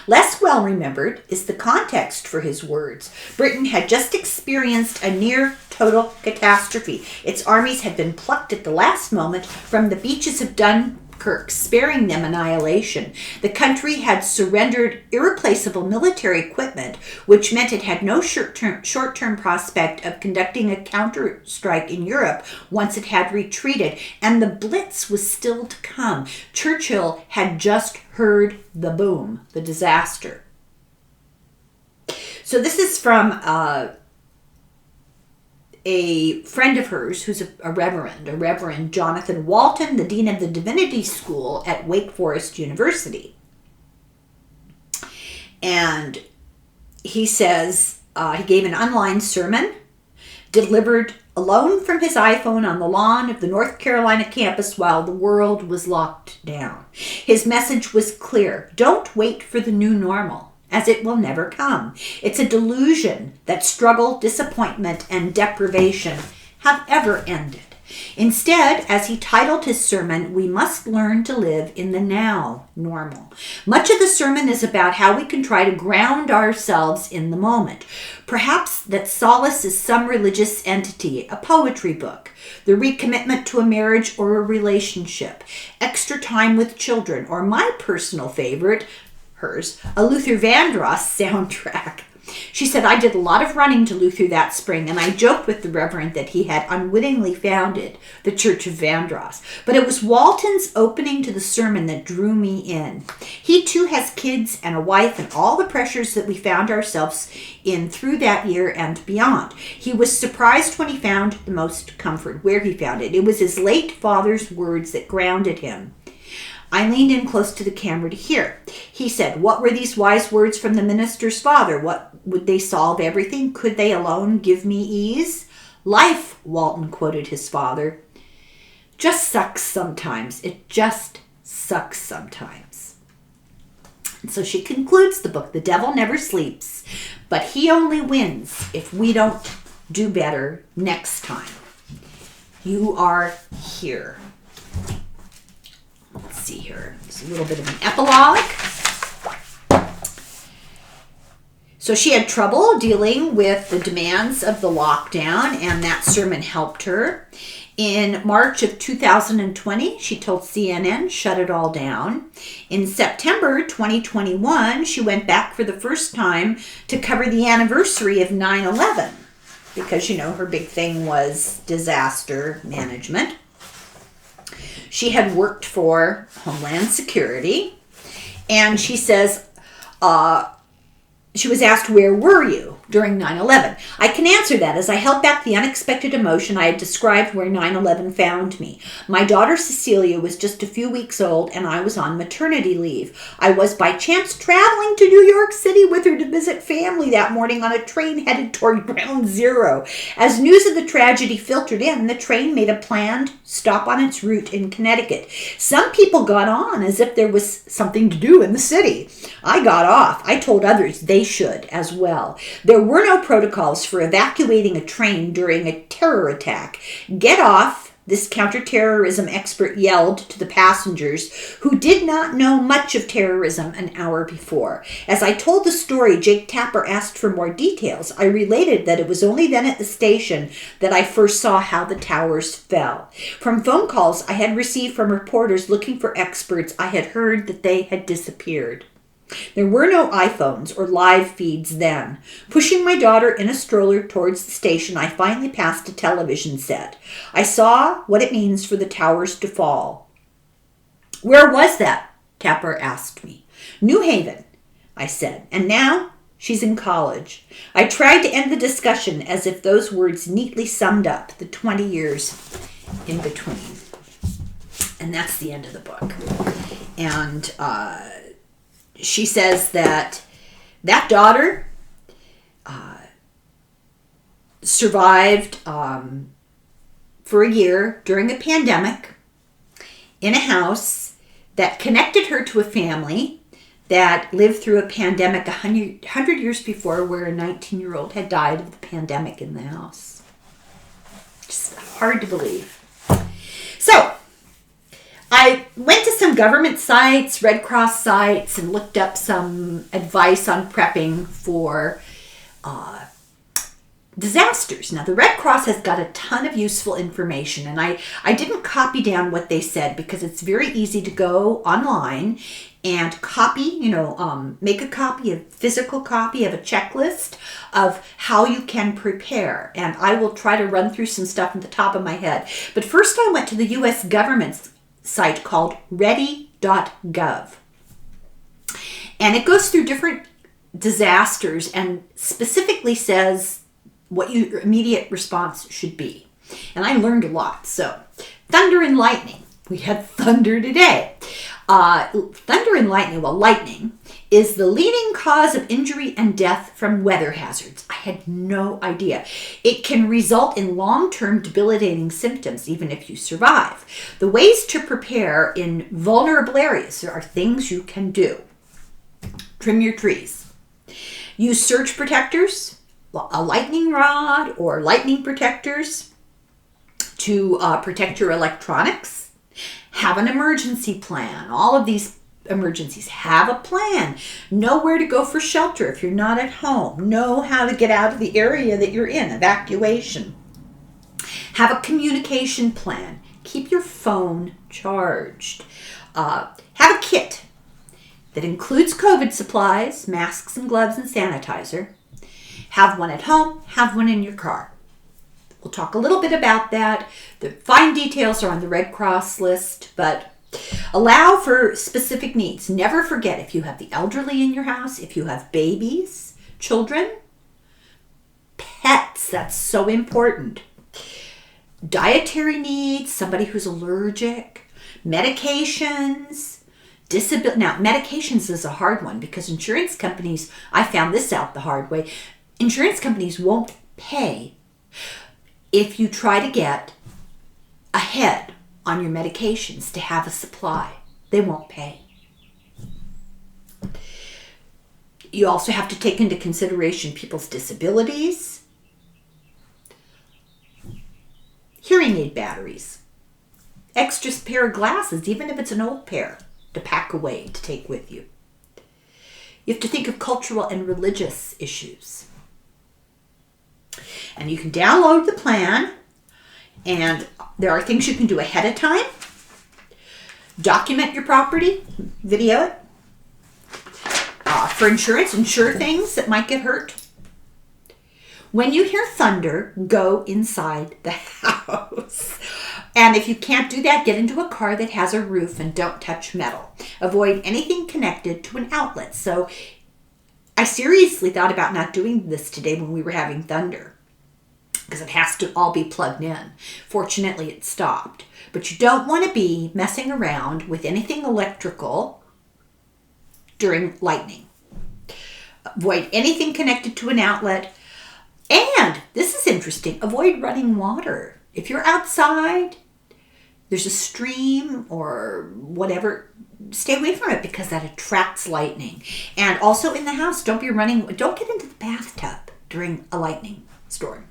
Less well remembered is the context for his words. Britain had just experienced a near total catastrophe. Its armies had been plucked at the last moment from the beaches of Dunkirk, sparing them annihilation. The country had surrendered irreplaceable military equipment, which meant it had no short-term prospect of conducting a counter-strike in Europe once it had retreated, and the Blitz was still to come. Churchill had just heard the boom, the disaster. So this is from a friend of hers who's a Reverend Jonathan Walton, the Dean of the Divinity School at Wake Forest University. And he says he gave an online sermon delivered alone from his iPhone on the lawn of the North Carolina campus while the world was locked down. His message was clear. Don't wait for the new normal, as it will never come. It's a delusion that struggle, disappointment, and deprivation have ever ended. Instead, as he titled his sermon, we must learn to live in the now normal. Much of the sermon is about how we can try to ground ourselves in the moment. Perhaps that solace is some religious entity, a poetry book, the recommitment to a marriage or a relationship, extra time with children, or my personal favorite, hers, a Luther Vandross soundtrack. She said, "I did a lot of running to Luther that spring, and I joked with the Reverend that he had unwittingly founded the Church of Vandross. But it was Walton's opening to the sermon that drew me in. He too has kids and a wife and all the pressures that we found ourselves in through that year and beyond. He was surprised when he found the most comfort, where he found it. It was his late father's words that grounded him." I leaned in close to the camera to hear. He said, "What were these wise words from the minister's father? What would they solve everything? Could they alone give me ease?" "Life," Walton quoted his father, "just sucks sometimes. It just sucks sometimes." And so she concludes the book. The devil never sleeps, but he only wins if we don't do better next time. You are here. Let's see here. There's a little bit of an epilogue. So she had trouble dealing with the demands of the lockdown, and that sermon helped her. In March of 2020, she told CNN, shut it all down. In September 2021, she went back for the first time to cover the anniversary of 9/11 because, her big thing was disaster management. She had worked for Homeland Security, and she says, she was asked, "Where were you during 9/11? I can answer that as I held back the unexpected emotion I had described where 9/11 found me. My daughter Cecilia was just a few weeks old, and I was on maternity leave. I was by chance traveling to New York City with her to visit family that morning on a train headed toward Ground Zero. As news of the tragedy filtered in, the train made a planned stop on its route in Connecticut. Some people got on as if there was something to do in the city. I got off. I told others they should as well. There were no protocols for evacuating a train during a terror attack. Get off, this counterterrorism expert yelled to the passengers who did not know much of terrorism an hour before. As I told the story, Jake Tapper asked for more details. I related that it was only then at the station that I first saw how the towers fell. From phone calls I had received from reporters looking for experts, I had heard that they had disappeared. There were no iPhones or live feeds then. Pushing my daughter in a stroller towards the station, I finally passed a television set. I saw what it means for the towers to fall. Where was that? Tapper asked me. New Haven, I said, and now she's in college. I tried to end the discussion as if those words neatly summed up the 20 years in between. And that's the end of the book. And she says that That daughter survived for a year during a pandemic in a house that connected her to a family that lived through a pandemic 100 years before, where a 19-year-old had died of the pandemic in the house. Just hard to believe. So I went to some government sites, Red Cross sites, and looked up some advice on prepping for disasters. Now, the Red Cross has got a ton of useful information, and I didn't copy down what they said because it's very easy to go online and copy, make a physical copy of a checklist of how you can prepare. And I will try to run through some stuff at the top of my head. But first I went to the U.S. government's site called ready.gov. And it goes through different disasters and specifically says what your immediate response should be. And I learned a lot. So, thunder and lightning. We had thunder today. Thunder and lightning, lightning is the leading cause of injury and death from weather hazards. I had no idea. It can result in long-term debilitating symptoms, even if you survive. The ways to prepare in vulnerable areas, there are things you can do. Trim your trees. Use surge protectors, a lightning rod or lightning protectors to protect your electronics. Have an emergency plan. All of these emergencies, have a plan. Know where to go for shelter if you're not at home. Know how to get out of the area that you're in, evacuation. Have a communication plan. Keep your phone charged. Have a kit that includes COVID supplies, masks and gloves and sanitizer. Have one at home, have one in your car. We'll talk a little bit about that. The fine details are on the Red Cross list, but allow for specific needs. Never forget, if you have the elderly in your house, if you have babies, children, pets, that's so important. Dietary needs, somebody who's allergic, medications, disability. Now, medications is a hard one because insurance companies, I found this out the hard way, insurance companies won't pay if you try to get ahead on your medications to have a supply. They won't pay. You also have to take into consideration people's disabilities, hearing aid batteries, extra pair of glasses, even if it's an old pair, to pack away, to take with you. You have to think of cultural and religious issues. And you can download the plan, and there are things you can do ahead of time. Document your property, video it. For insurance, insure things that might get hurt. When you hear thunder, go inside the house. And if you can't do that, get into a car that has a roof and don't touch metal. Avoid anything connected to an outlet. So I seriously thought about not doing this today when we were having thunder, because it has to all be plugged in. Fortunately, it stopped. But you don't want to be messing around with anything electrical during lightning. Avoid anything connected to an outlet. And, this is interesting, avoid running water. If you're outside, there's a stream or whatever, stay away from it because that attracts lightning. And also in the house, don't get into the bathtub during a lightning storm.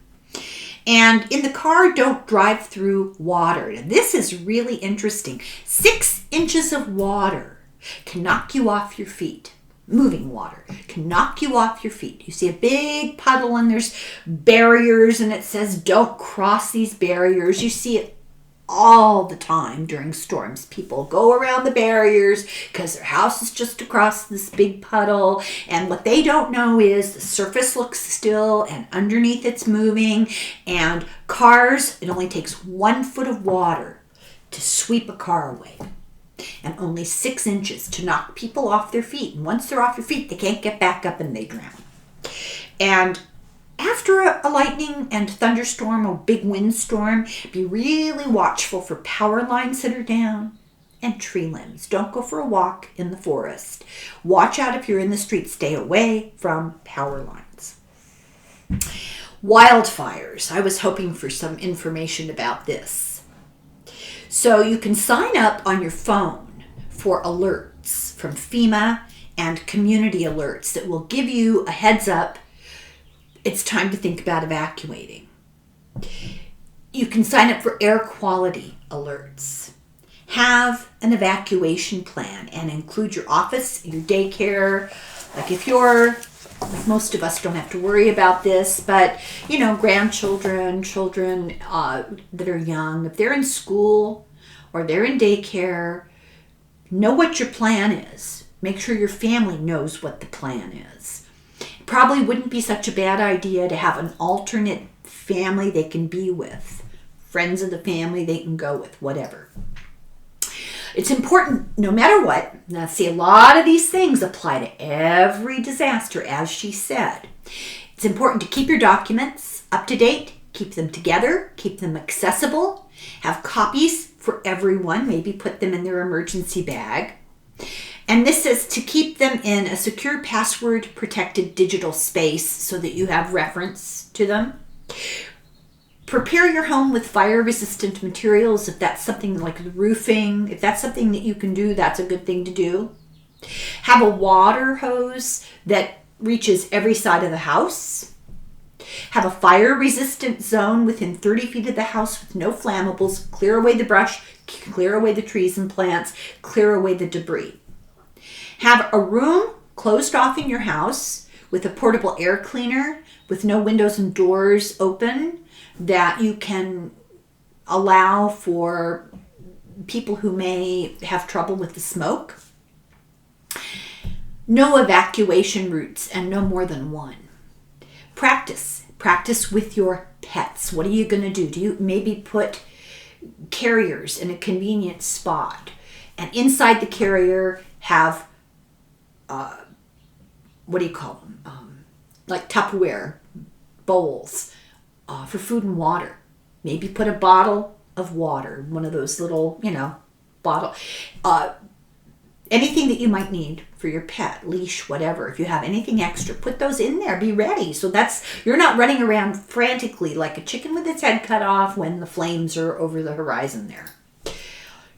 And in the car, don't drive through water. This is really interesting. 6 inches of water can knock you off your feet. Moving water can knock you off your feet. You see a big puddle and there's barriers and it says don't cross these barriers. You see it all the time during storms. People go around the barriers because their house is just across this big puddle, and what they don't know is the surface looks still and underneath it's moving. And cars, it only takes 1 foot of water to sweep a car away, and only 6 inches to knock people off their feet. And once they're off your feet, they can't get back up and they drown. And after a lightning and thunderstorm or big windstorm, be really watchful for power lines that are down and tree limbs. Don't go for a walk in the forest. Watch out if you're in the street. Stay away from power lines. Wildfires. I was hoping for some information about this. So you can sign up on your phone for alerts from FEMA and community alerts that will give you a heads up. It's time to think about evacuating. You can sign up for air quality alerts. Have an evacuation plan and include your office, your daycare. Like most of us don't have to worry about this, but grandchildren, children that are young, if they're in school or they're in daycare, know what your plan is. Make sure your family knows what the plan is. It probably wouldn't be such a bad idea to have an alternate family they can be with. Friends of the family they can go with, whatever. It's important no matter what. Now, see, a lot of these things apply to every disaster, as she said. It's important to keep your documents up to date, keep them together, keep them accessible, have copies for everyone, maybe put them in their emergency bag. And this is to keep them in a secure password-protected digital space so that you have reference to them. Prepare your home with fire-resistant materials if that's something like the roofing. If that's something that you can do, that's a good thing to do. Have a water hose that reaches every side of the house. Have a fire-resistant zone within 30 feet of the house with no flammables. Clear away the brush, clear away the trees and plants, clear away the debris. Have a room closed off in your house with a portable air cleaner with no windows and doors open, that you can allow for people who may have trouble with the smoke. No evacuation routes and no more than one. Practice with your pets. What are you going to do? Do you maybe put carriers in a convenient spot, and inside the carrier have what do you call them? Like Tupperware bowls for food and water. Maybe put a bottle of water, one of those little, bottle. Anything that you might need for your pet, leash, whatever. If you have anything extra, put those in there. Be ready. So you're not running around frantically like a chicken with its head cut off when the flames are over the horizon there.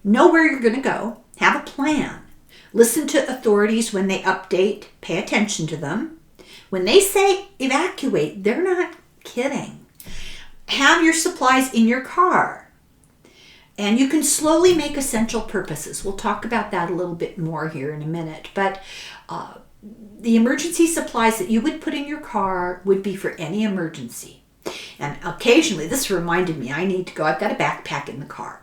Know where you're going to go. Have a plan. Listen to authorities when they update. Pay attention to them. When they say evacuate, they're not kidding. Have your supplies in your car. And you can slowly make essential purposes. We'll talk about that a little bit more here in a minute. But the emergency supplies that you would put in your car would be for any emergency. And occasionally, this reminded me, I've got a backpack in the car.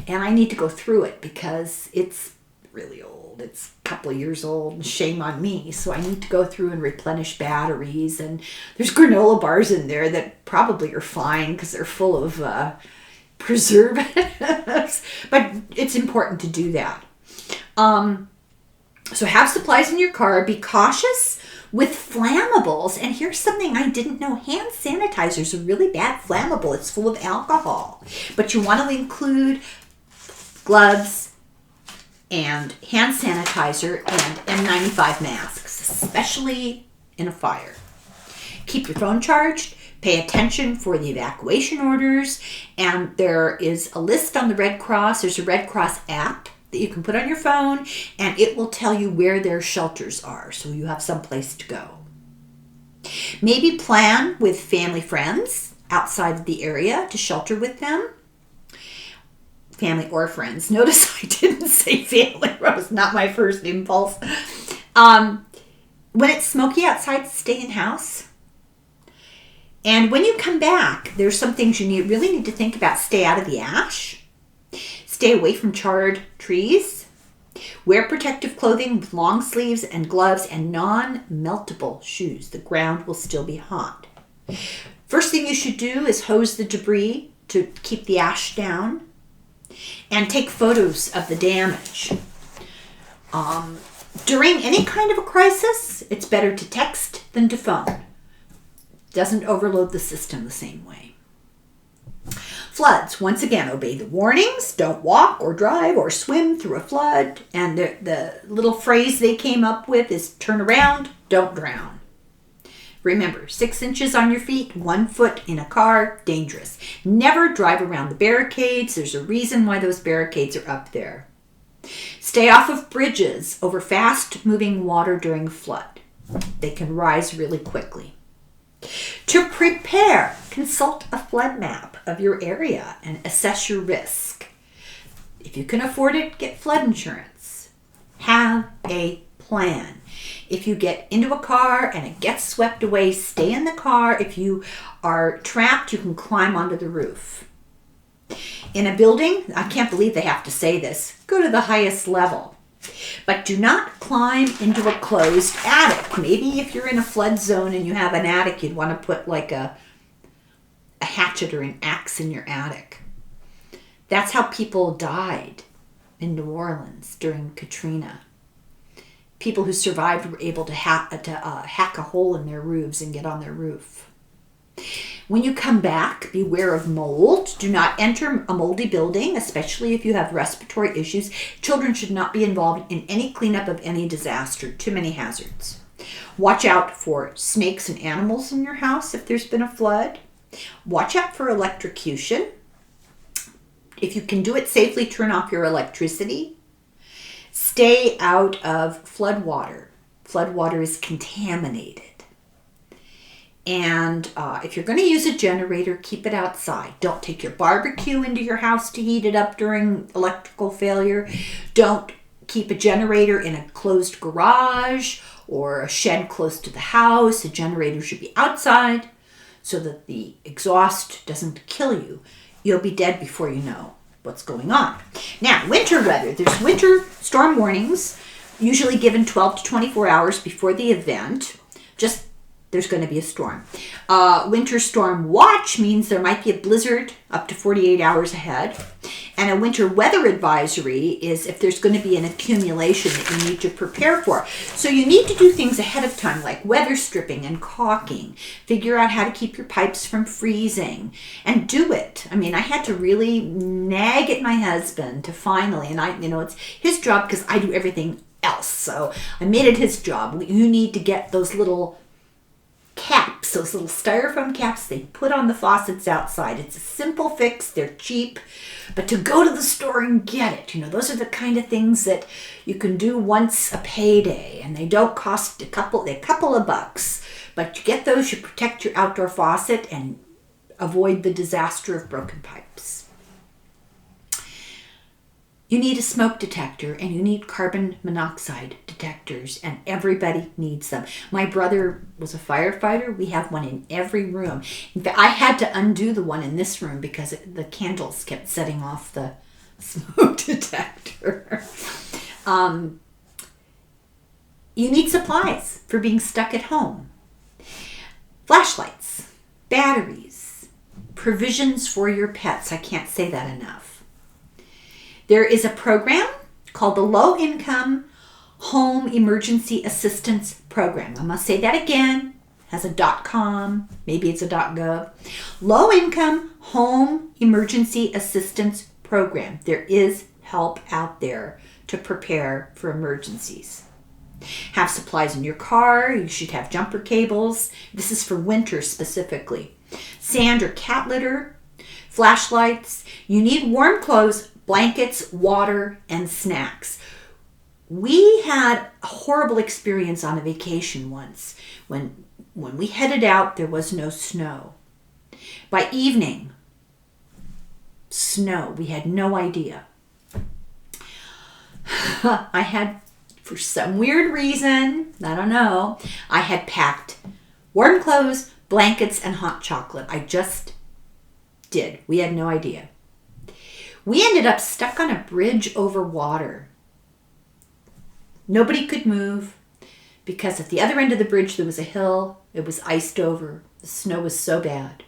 And I need to go through it because it's really old. It's a couple of years old, and shame on me. So I need to go through and replenish batteries. And there's granola bars in there that probably are fine because they're full of preservatives. But it's important to do that. So have supplies in your car. Be cautious with flammables. And here's something I didn't know. Hand sanitizer is a really bad flammable. It's full of alcohol. But you want to include gloves and hand sanitizer and N95 masks, especially in a fire. Keep your phone charged. Pay attention for the evacuation orders. And there is a list on the Red Cross. There's a Red Cross app that you can put on your phone, and it will tell you where their shelters are, so you have some place to go. Maybe plan with family friends outside of the area to shelter with them. Family or friends. Notice I didn't say family. That was not my first impulse. When it's smoky outside, stay in house. And when you come back, there's some things you really need to think about. Stay out of the ash. Stay away from charred trees. Wear protective clothing with long sleeves and gloves and non-meltable shoes. The ground will still be hot. First thing you should do is hose the debris to keep the ash down. And take photos of the damage. During any kind of a crisis, it's better to text than to phone. Doesn't overload the system the same way. Floods, once again, obey the warnings. Don't walk or drive or swim through a flood. And the little phrase they came up with is turn around, don't drown. Remember, 6 inches on your feet, 1 foot in a car, dangerous. Never drive around the barricades. There's a reason why those barricades are up there. Stay off of bridges over fast-moving water during a flood. They can rise really quickly. To prepare, consult a flood map of your area and assess your risk. If you can afford it, get flood insurance. Have a plan. If you get into a car and it gets swept away, stay in the car. If you are trapped, you can climb onto the roof. In a building, I can't believe they have to say this, go to the highest level. But do not climb into a closed attic. Maybe if you're in a flood zone and you have an attic, you'd want to put like a hatchet or an axe in your attic. That's how people died in New Orleans during Katrina. People who survived were able to hack a hole in their roofs and get on their roof. When you come back, beware of mold. Do not enter a moldy building, especially if you have respiratory issues. Children should not be involved in any cleanup of any disaster. Too many hazards. Watch out for snakes and animals in your house if there's been a flood. Watch out for electrocution. If you can do it safely, turn off your electricity. Stay out of flood water. Flood water is contaminated. And if you're going to use a generator, keep it outside. Don't take your barbecue into your house to heat it up during electrical failure. Don't keep a generator in a closed garage or a shed close to the house. A generator should be outside so that the exhaust doesn't kill you. You'll be dead before you know what's going on. Now, winter weather. There's winter storm warnings, usually given 12 to 24 hours before the event. Just there's going to be a storm. Winter storm watch means there might be a blizzard up to 48 hours ahead. And a winter weather advisory is if there's going to be an accumulation that you need to prepare for. So you need to do things ahead of time, like weather stripping and caulking. Figure out how to keep your pipes from freezing. And do it. I mean, I had to really nag at my husband to finally, and it's his job because I do everything else. So I made it his job. You need to get those little caps, those little styrofoam caps they put on the faucets outside. It's a simple fix. They're cheap. But to go to the store and get it, those are the kind of things that you can do once a payday, and they don't cost a couple of bucks. But you get those, you protect your outdoor faucet and avoid the disaster of broken pipes. You need a smoke detector and you need carbon monoxide detectors, and everybody needs them. My brother was a firefighter. We have one in every room. In fact, I had to undo the one in this room because the candles kept setting off the smoke detector. You need supplies for being stuck at home. Flashlights, batteries, provisions for your pets. I can't say that enough. There is a program called the Low Income Home Emergency Assistance Program. I must say that again. It has a .com, maybe it's a .gov. Low Income Home Emergency Assistance Program. There is help out there to prepare for emergencies. Have supplies in your car. You should have jumper cables. This is for winter specifically. Sand or cat litter, flashlights. You need warm clothes, blankets, water, and snacks. We had a horrible experience on a vacation once. When we headed out, there was no snow. By evening, snow. We had no idea. I had, for some weird reason, I don't know, I had packed warm clothes, blankets, and hot chocolate. I just did. We had no idea. We ended up stuck on a bridge over water. Nobody could move because at the other end of the bridge there was a hill. It was iced over. The snow was so bad.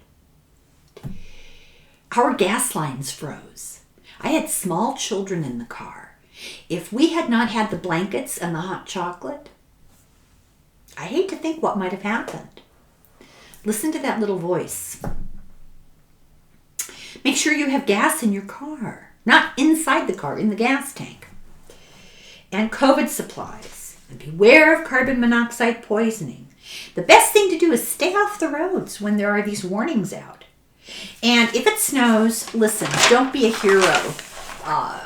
Our gas lines froze. I had small children in the car. If we had not had the blankets and the hot chocolate, I hate to think what might have happened. Listen to that little voice. Make sure you have gas in your car, not inside the car, in the gas tank. And COVID supplies. And beware of carbon monoxide poisoning. The best thing to do is stay off the roads when there are these warnings out. And if it snows, listen, don't be a hero.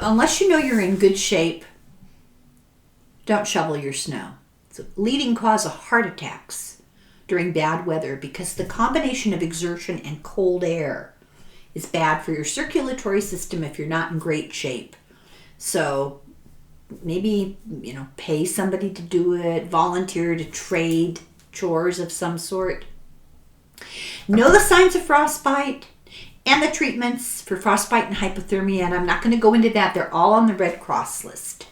Unless you know you're in good shape, don't shovel your snow. It's a leading cause of heart attacks during bad weather because the combination of exertion and cold air is bad for your circulatory system if you're not in great shape. So maybe, pay somebody to do it, volunteer to trade chores of some sort. Know the signs of frostbite and the treatments for frostbite and hypothermia, and I'm not going to go into that. They're all on the Red Cross list.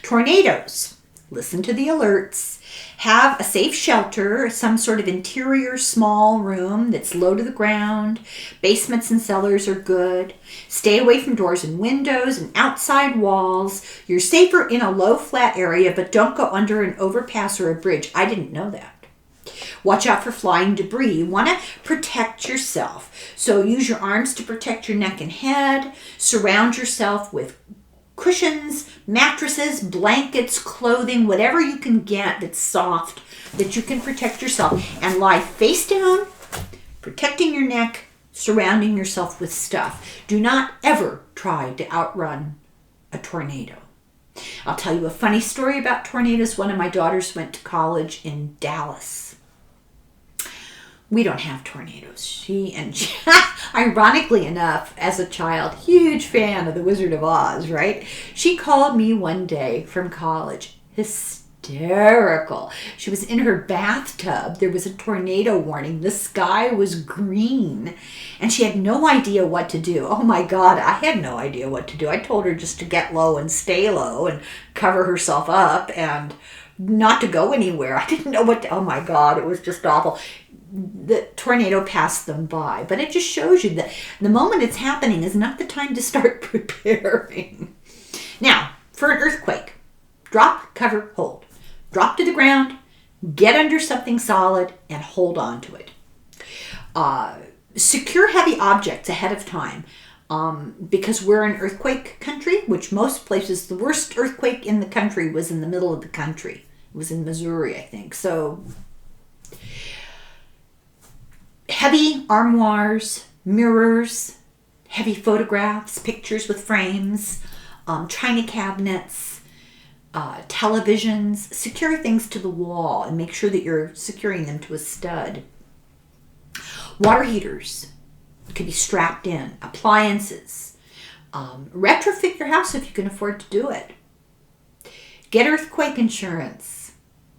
Tornadoes. Listen to the alerts. Have a safe shelter, some sort of interior small room that's low to the ground. Basements and cellars are good. Stay away from doors and windows and outside walls. You're safer in a low flat area, but don't go under an overpass or a bridge. I didn't know that. Watch out for flying debris. You want to protect yourself. So use your arms to protect your neck and head. Surround yourself with cushions, mattresses, blankets, clothing, whatever you can get that's soft, that you can protect yourself. And lie face down, protecting your neck, surrounding yourself with stuff. Do not ever try to outrun a tornado. I'll tell you a funny story about tornadoes. One of my daughters went to college in Dallas. We don't have tornadoes. She, ironically enough, as a child, huge fan of The Wizard of Oz, right? She called me one day from college, hysterical. She was in her bathtub. There was a tornado warning. The sky was green, and she had no idea what to do. Oh my God, I had no idea what to do. I told her just to get low and stay low and cover herself up and not to go anywhere. I didn't know what to, oh my God, it was just awful. The tornado passed them by. But it just shows you that the moment it's happening is not the time to start preparing. Now, for an earthquake, drop, cover, hold. Drop to the ground, get under something solid, and hold on to it. Secure heavy objects ahead of time. Because we're an earthquake country, which most places, the worst earthquake in the country was in the middle of the country. It was in Missouri, I think. So heavy armoires, mirrors, heavy photographs, pictures with frames, china cabinets, televisions. Secure things to the wall and make sure that you're securing them to a stud. Water heaters can be strapped in. Appliances. Retrofit your house if you can afford to do it. Get earthquake insurance.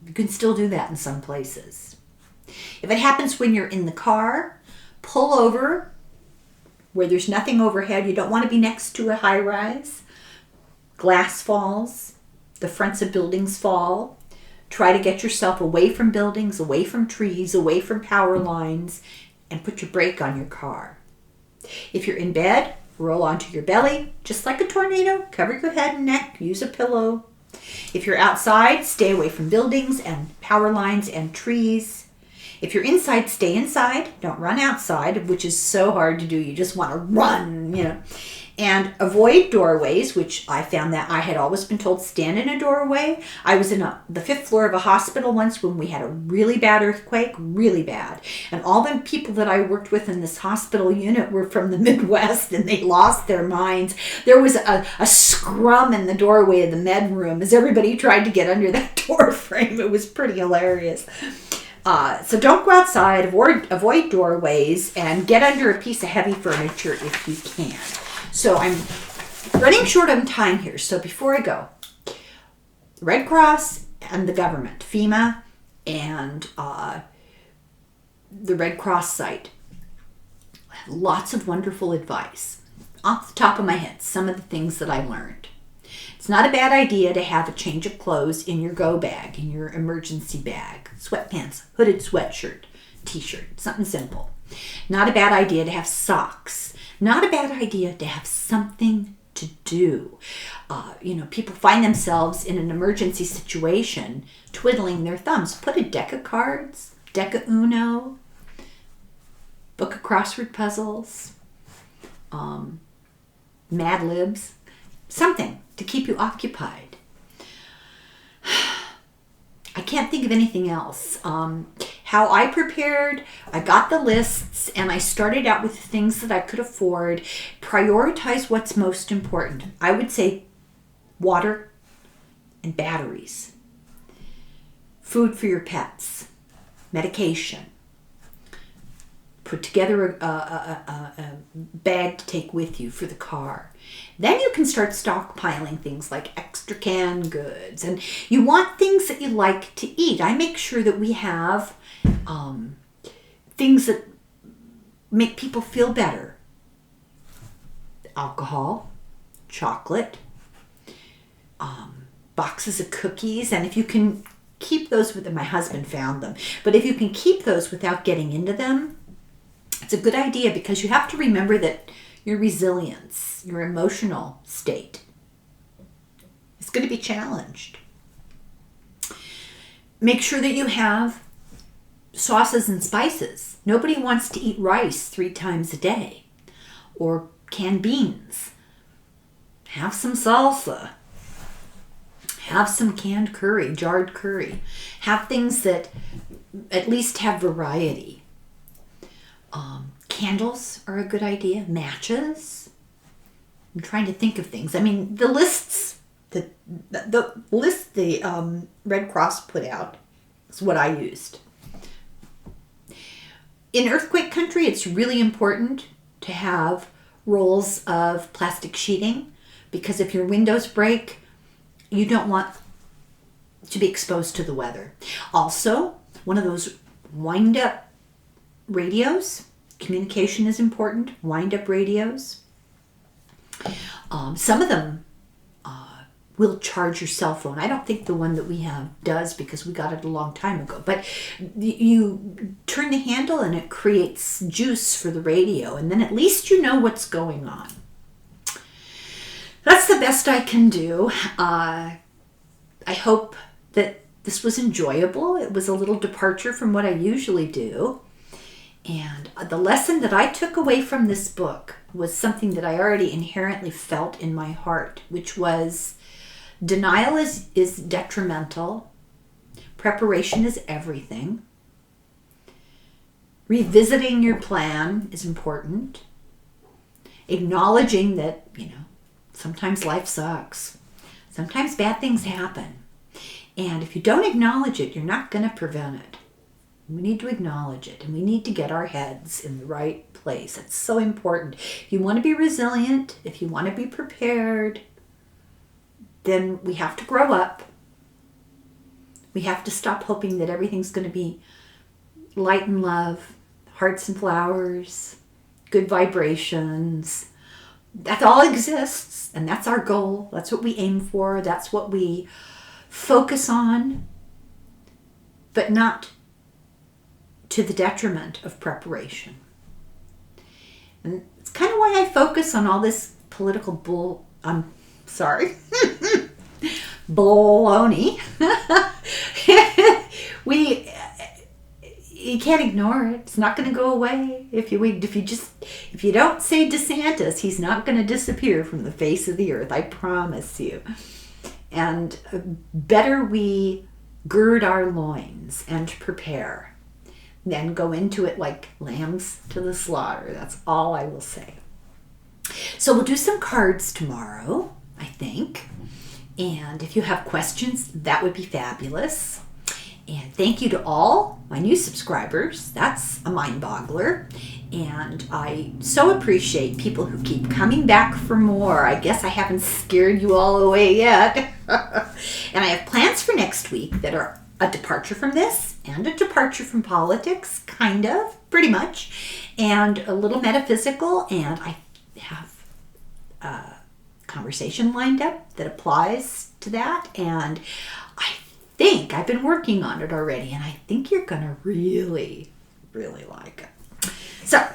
You can still do that in some places. If it happens when you're in the car, pull over where there's nothing overhead. You don't want to be next to a high rise. Glass falls. The fronts of buildings fall. Try to get yourself away from buildings, away from trees, away from power lines, and put your brake on your car. If you're in bed, roll onto your belly, just like a tornado. Cover your head and neck. Use a pillow. If you're outside, stay away from buildings and power lines and trees. If you're inside, stay inside. Don't run outside, which is so hard to do. You just want to run, And avoid doorways, which I found that I had always been told stand in a doorway. I was in the 5th floor of a hospital once when we had a really bad earthquake, really bad. And all the people that I worked with in this hospital unit were from the Midwest and they lost their minds. There was a scrum in the doorway of the med room as everybody tried to get under that door frame. It was pretty hilarious. So don't go outside, avoid doorways, and get under a piece of heavy furniture if you can. So I'm running short on time here. So before I go, Red Cross and the government, FEMA and the Red Cross site, lots of wonderful advice. Off the top of my head, some of the things that I learned. It's not a bad idea to have a change of clothes in your go bag, in your emergency bag. Sweatpants, hooded sweatshirt, t-shirt, something simple. Not a bad idea to have socks. Not a bad idea to have something to do. People find themselves in an emergency situation twiddling their thumbs. Put a deck of cards, deck of Uno, book of crossword puzzles, Mad Libs, something to keep you occupied. I can't think of anything else. How I prepared, I got the lists, and I started out with things that I could afford. Prioritize what's most important. I would say water and batteries, food for your pets, medication. Put together a bag to take with you for the car. Then you can start stockpiling things like extra canned goods. And you want things that you like to eat. I make sure that we have things that make people feel better. Alcohol, chocolate, boxes of cookies. And if you can keep those with them, my husband found them. But if you can keep those without getting into them, it's a good idea, because you have to remember that your resilience, your emotional state is going to be challenged. Make sure that you have sauces and spices. Nobody wants to eat rice 3 times a day, or canned beans. Have some salsa. Have some canned curry, jarred curry. Have things that at least have variety. Candles are a good idea. Matches. I'm trying to think of things. I mean, the lists, the list the Red Cross put out is what I used. In earthquake country, it's really important to have rolls of plastic sheeting, because if your windows break, you don't want to be exposed to the weather. Also, one of those wind-up radios. Communication is important. Wind-up radios. Some of them will charge your cell phone. I don't think the one that we have does, because we got it a long time ago. But you turn the handle and it creates juice for the radio, and then at least you know what's going on. That's the best I can do. I hope that this was enjoyable. It was a little departure from what I usually do. And the lesson that I took away from this book was something that I already inherently felt in my heart, which was denial is detrimental. Preparation is everything. Revisiting your plan is important. Acknowledging that, sometimes life sucks. Sometimes bad things happen. And if you don't acknowledge it, you're not going to prevent it. We need to acknowledge it, and we need to get our heads in the right place. It's so important. If you want to be resilient, if you want to be prepared, then we have to grow up. We have to stop hoping that everything's going to be light and love, hearts and flowers, good vibrations. That all exists, and that's our goal. That's what we aim for. That's what we focus on, but not to the detriment of preparation. And it's kind of why I focus on all this political baloney. You can't ignore it. It's not going to go away. If you don't say DeSantis, he's not going to disappear from the face of the earth. I promise you. And better we gird our loins and prepare than go into it like lambs to the slaughter. That's all I will say. So we'll do some cards tomorrow, I think. And if you have questions, that would be fabulous. And thank you to all my new subscribers. That's a mind-boggler. And I so appreciate people who keep coming back for more. I guess I haven't scared you all away yet. And I have plans for next week that are a departure from this and a departure from politics, kind of, pretty much, and a little metaphysical. And I have a conversation lined up that applies to that. And I think I've been working on it already, and I think you're going to really, really like it. So,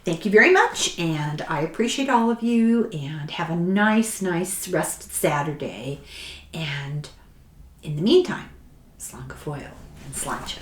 thank you very much, and I appreciate all of you, and have a nice rest Saturday. And in the meantime, slán go foil and sláinte.